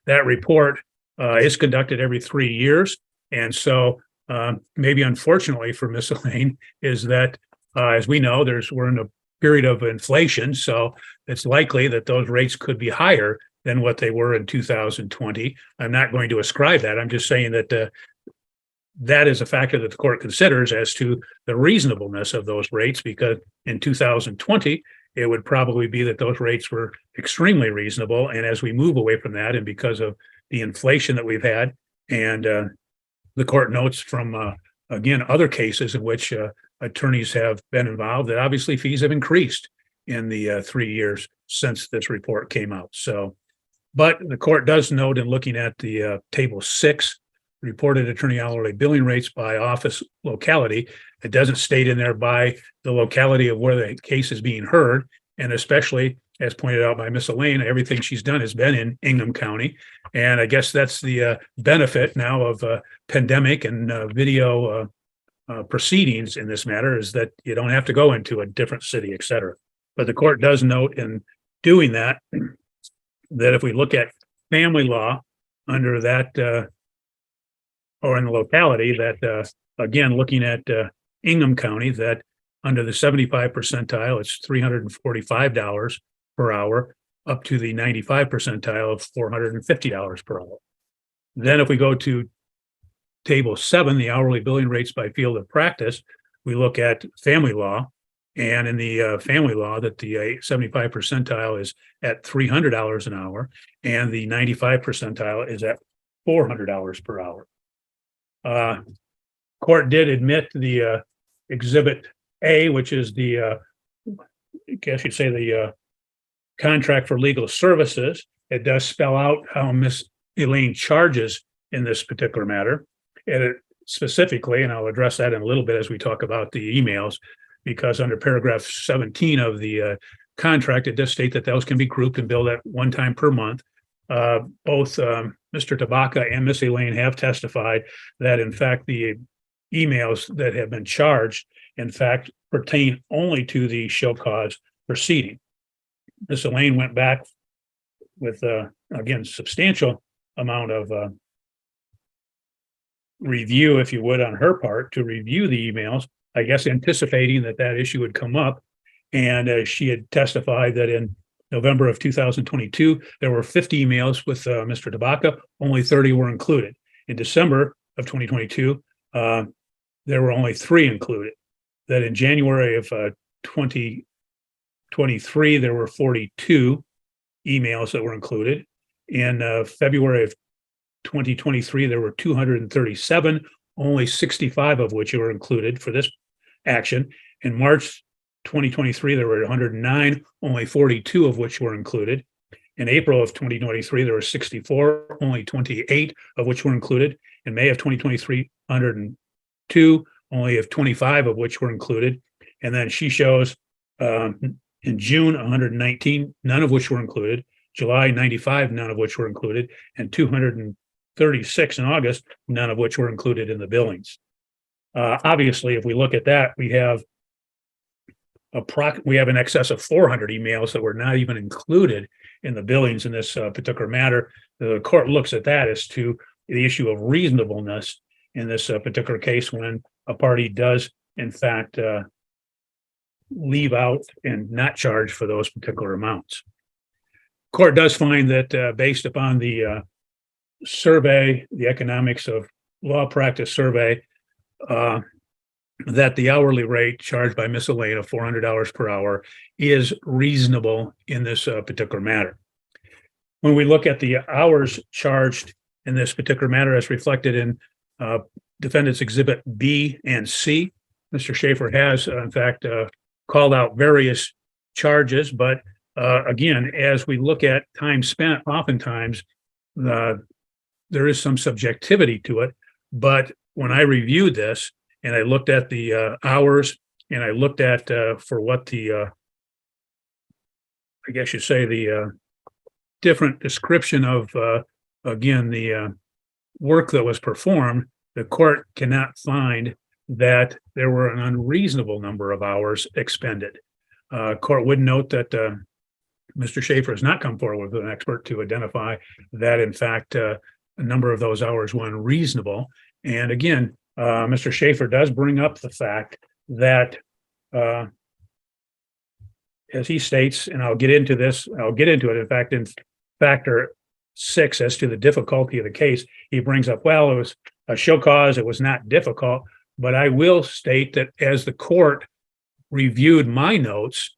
That report is conducted every 3 years. And so maybe unfortunately for Ms. Elaine is that, as we know, we're in a period of inflation. So it's likely that those rates could be higher than what they were in 2020. I'm not going to ascribe that. I'm just saying that that is a factor that the court considers as to the reasonableness of those rates, because in 2020, it would probably be that those rates were extremely reasonable. And as we move away from that, and because of the inflation that we've had, and the court notes from, again, other cases in which attorneys have been involved, that obviously fees have increased in the 3 years since this report came out. So, but the court does note in looking at the table 6 reported attorney hourly billing rates by office locality. It doesn't state in there by the locality of where the case is being heard. And especially, as pointed out by Miss Elaine, everything she's done has been in Ingham County. And I guess that's the benefit now of pandemic and video proceedings in this matter, is that you don't have to go into a different city, et cetera. But the court does note in doing that, that if we look at family law under that, or in the locality, that again, looking at Ingham County, that under the 75 percentile, it's $345 per hour, up to the 95 percentile of $450 per hour. Then if we go to table 7, the hourly billing rates by field of practice, we look at family law. And in the family law, that the 75 percentile is at $300 an hour, and the 95 percentile is at $400 per hour. Court did admit the Exhibit A, which is the, I guess you'd say the contract for legal services. It does spell out how Miss Elaine charges in this particular matter. And it specifically, and I'll address that in a little bit as we talk about the emails, because under paragraph 17 of the contract, it does state that those can be grouped and billed at one time per month. Both Mr. Tabaka and Miss Elaine have testified that, in fact, the emails that have been charged, in fact, pertain only to the show cause proceeding. Miss Elaine went back with, again, substantial amount of review, if you would, on her part to review the emails, I guess anticipating that that issue would come up. And she had testified that in November of 2022, there were 50 emails with Mr. Tabaka, only 30 were included. In December of 2022, there were only 3 included. That in January of 2023, there were 42 emails that were included. In February of 2023, there were 237, only 65 of which were included for this action. In March 2023, there were 109, only 42 of which were included. In April of 2023, there were 64, only 28 of which were included. In May of 2023, 102, only of 25 of which were included. And then she shows in June, 119, none of which were included. July, 95, none of which were included. And 236 in August, none of which were included in the billings. Obviously, if we look at that, we have in excess of 400 emails that were not even included in the billings in this particular matter. The court looks at that as to the issue of reasonableness in this particular case when a party does, in fact, leave out and not charge for those particular amounts. Court does find that based upon the survey, the economics of law practice survey, that the hourly rate charged by Miss Elaine of $400 per hour is reasonable in this particular matter. When we look at the hours charged in this particular matter as reflected in Defendant's Exhibit B and C, Mr. Schaefer has, in fact, called out various charges, but again, as we look at time spent, oftentimes there is some subjectivity to it. But when I reviewed this and I looked at the hours and I looked at for what the, I guess you say the different description of, again, the work that was performed, the court cannot find that there were an unreasonable number of hours expended. Court would note that Mr. Schaefer has not come forward with an expert to identify that, in fact, a number of those hours were unreasonable. And again, Mr. Schaefer does bring up the fact that, as he states, and I'll get into it, in fact, in factor 6 as to the difficulty of the case, he brings up, well, it was a show cause, it was not difficult, but I will state that as the court reviewed my notes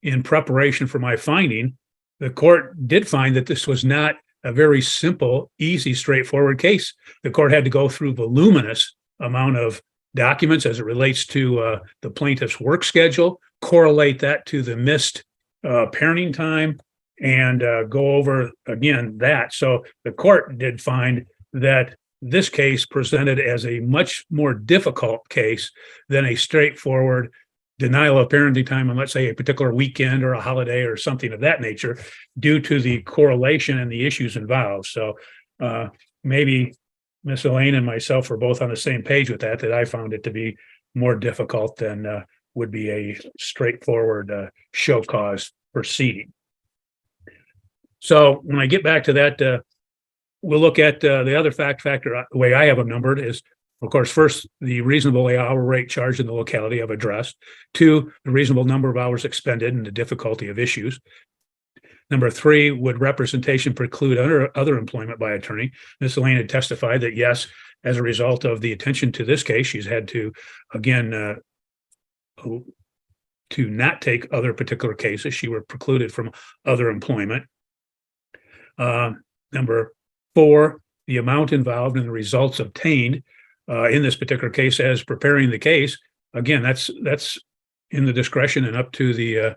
in preparation for my finding, the court did find that this was not a very simple, easy, straightforward case. The court had to go through voluminous amount of documents as it relates to the plaintiff's work schedule, correlate that to the missed parenting time, and go over again that. So the court did find that this case presented as a much more difficult case than a straightforward denial of parenting time on, let's say, a particular weekend or a holiday or something of that nature, due to the correlation and the issues involved. So maybe Miss Elaine and myself were both on the same page with that I found it to be more difficult than would be a straightforward show cause proceeding. So when I get back to that, we'll look at the other factor. The way I have them numbered is, of course, first, the reasonable hour rate charged in the locality I've addressed. 2, the reasonable number of hours expended and the difficulty of issues. Number 3, would representation preclude other employment by attorney? Ms. Elaine had testified that yes, as a result of the attention to this case, she's had to, again, to not take other particular cases. She were precluded from other employment. Number 4, the amount involved and the results obtained in this particular case as preparing the case. Again, that's in the discretion and up to the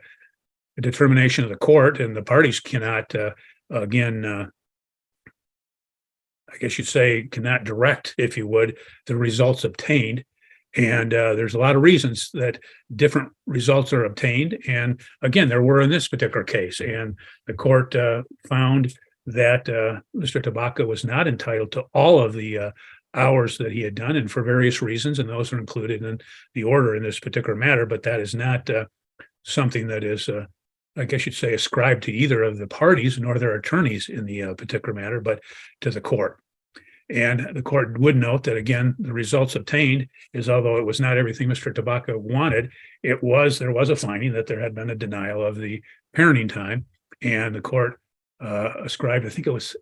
determination of the court, and the parties cannot, again, I guess you'd say, cannot direct, if you would, the results obtained. And there's a lot of reasons that different results are obtained. And again, there were in this particular case. And the court found that Mr. Tabaka was not entitled to all of the hours that he had done, and for various reasons, and those are included in the order in this particular matter. But that is not something that is, I guess you'd say, ascribed to either of the parties nor their attorneys in the particular matter, but to the court. And the court would note that, again, the results obtained is, although it was not everything Mr. Tabaka wanted, there was a finding that there had been a denial of the parenting time, and the court ascribed, I think it was,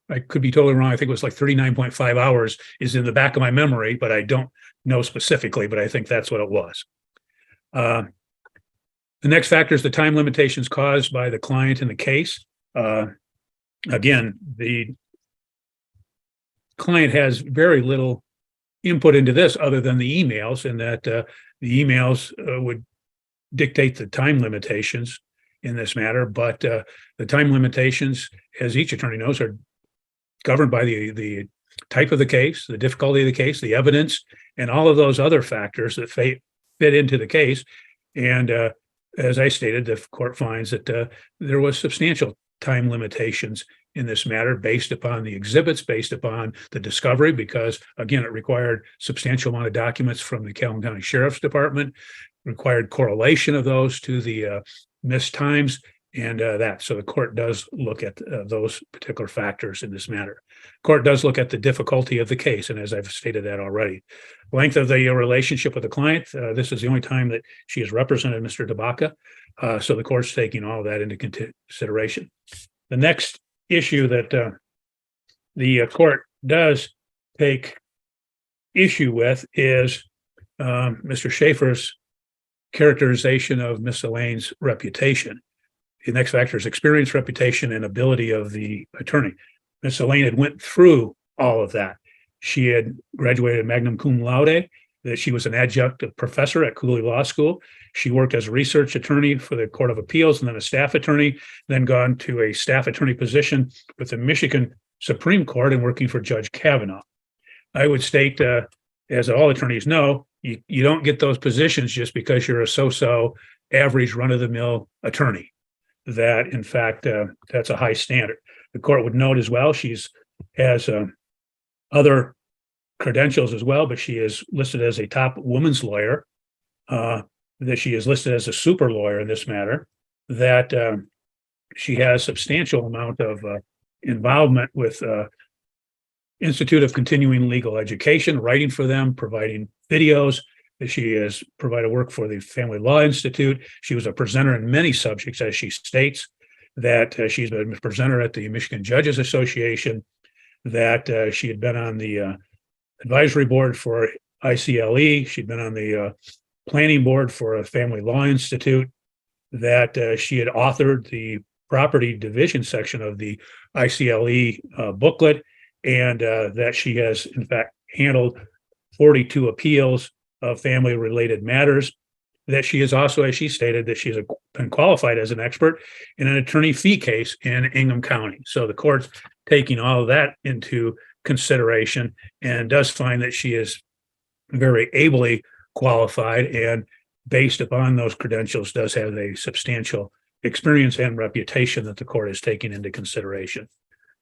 I could be totally wrong, I think it was like 39.5 hours is in the back of my memory, but I don't know specifically, but I think that's what it was. The next factor is the time limitations caused by the client in the case. Again, the client has very little input into this other than the emails, and that the emails would dictate the time limitations in this matter. But the time limitations, as each attorney knows, are governed by the type of the case, the difficulty of the case, the evidence, and all of those other factors that fit into the case. And as I stated, the court finds that there was substantial time limitations in this matter based upon the exhibits, based upon the discovery, because again, it required substantial amount of documents from the Calhoun County Sheriff's Department, required correlation of those to the missed times, and that. So the court does look at those particular factors in this matter. Court does look at the difficulty of the case, and as I've stated that already. Length of the relationship with the client. This is the only time that she has represented Mr. Tabaka. So the court's taking all of that into consideration. The next issue that the court does take issue with is Mr. Schaefer's characterization of Miss Elaine's reputation. The next factor is experience, reputation, and ability of the attorney. Miss Elaine had went through all of that. She had graduated magna cum laude, that she was an adjunct professor at Cooley Law School. She worked as a research attorney for the Court of Appeals and then a staff attorney, then gone to a staff attorney position with the Michigan Supreme Court and working for Judge Kavanaugh. I would state, as all attorneys know, you don't get those positions just because you're a so-so average run-of-the-mill attorney. That, in fact, that's a high standard. The court would note as well, has other credentials as well, but she is listed as a top women's lawyer, that she is listed as a super lawyer in this matter, that she has substantial amount of involvement with Institute of Continuing Legal Education, writing for them, providing videos. She has provided work for the Family Law Institute. She was a presenter in many subjects, as she states, that she's been a presenter at the Michigan Judges Association, that she had been on the advisory board for ICLE. She'd been on the planning board for a Family Law Institute, that she had authored the property division section of the ICLE booklet, and that she has, in fact, handled 42 appeals of family-related matters, that she is also, as she stated, that she's been qualified as an expert in an attorney fee case in Ingham County. So the court's taking all of that into consideration and does find that she is very ably qualified and based upon those credentials does have a substantial experience and reputation that the court is taking into consideration.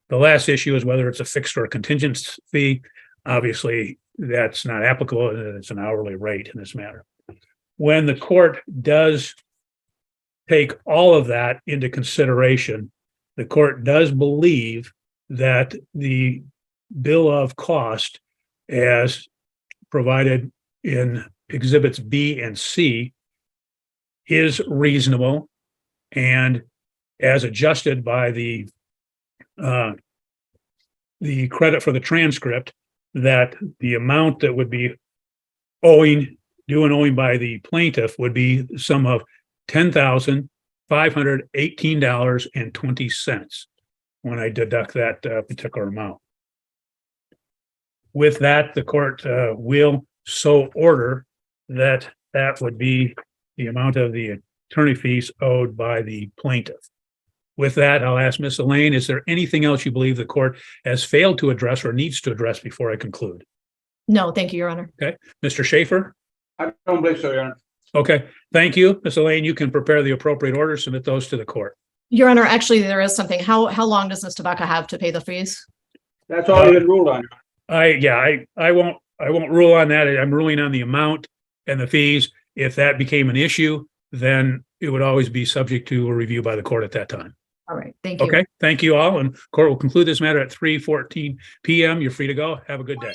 The last issue is whether it's a fixed or contingent fee. Obviously, that's not applicable, and it's an hourly rate in this matter. When the court does take all of that into consideration, the court does believe that the bill of cost as provided in exhibits B and C is reasonable and as adjusted by the credit for the transcript, that the amount that would be due and owing by the plaintiff would be the sum of $10,518.20 when I deduct that particular amount. With that, the court will so order that that would be the amount of the attorney fees owed by the plaintiff. With that, I'll ask Ms. Elaine, is there anything else you believe the court has failed to address or needs to address before I conclude? No, thank you, Your Honor. Okay, Mr. Schaefer? I don't believe so, Your Honor. Okay, thank you. Ms. Elaine, you can prepare the appropriate orders, submit those to the court. Your Honor, actually, there is something. How long does Ms. Tabaka have to pay the fees? That's all you've been ruled on. I won't rule on that. I'm ruling on the amount and the fees. If that became an issue, then it would always be subject to a review by the court at that time. All right, thank you. Okay, thank you all. And court will conclude this matter at 3:14 p.m. You're free to go. Have a good day.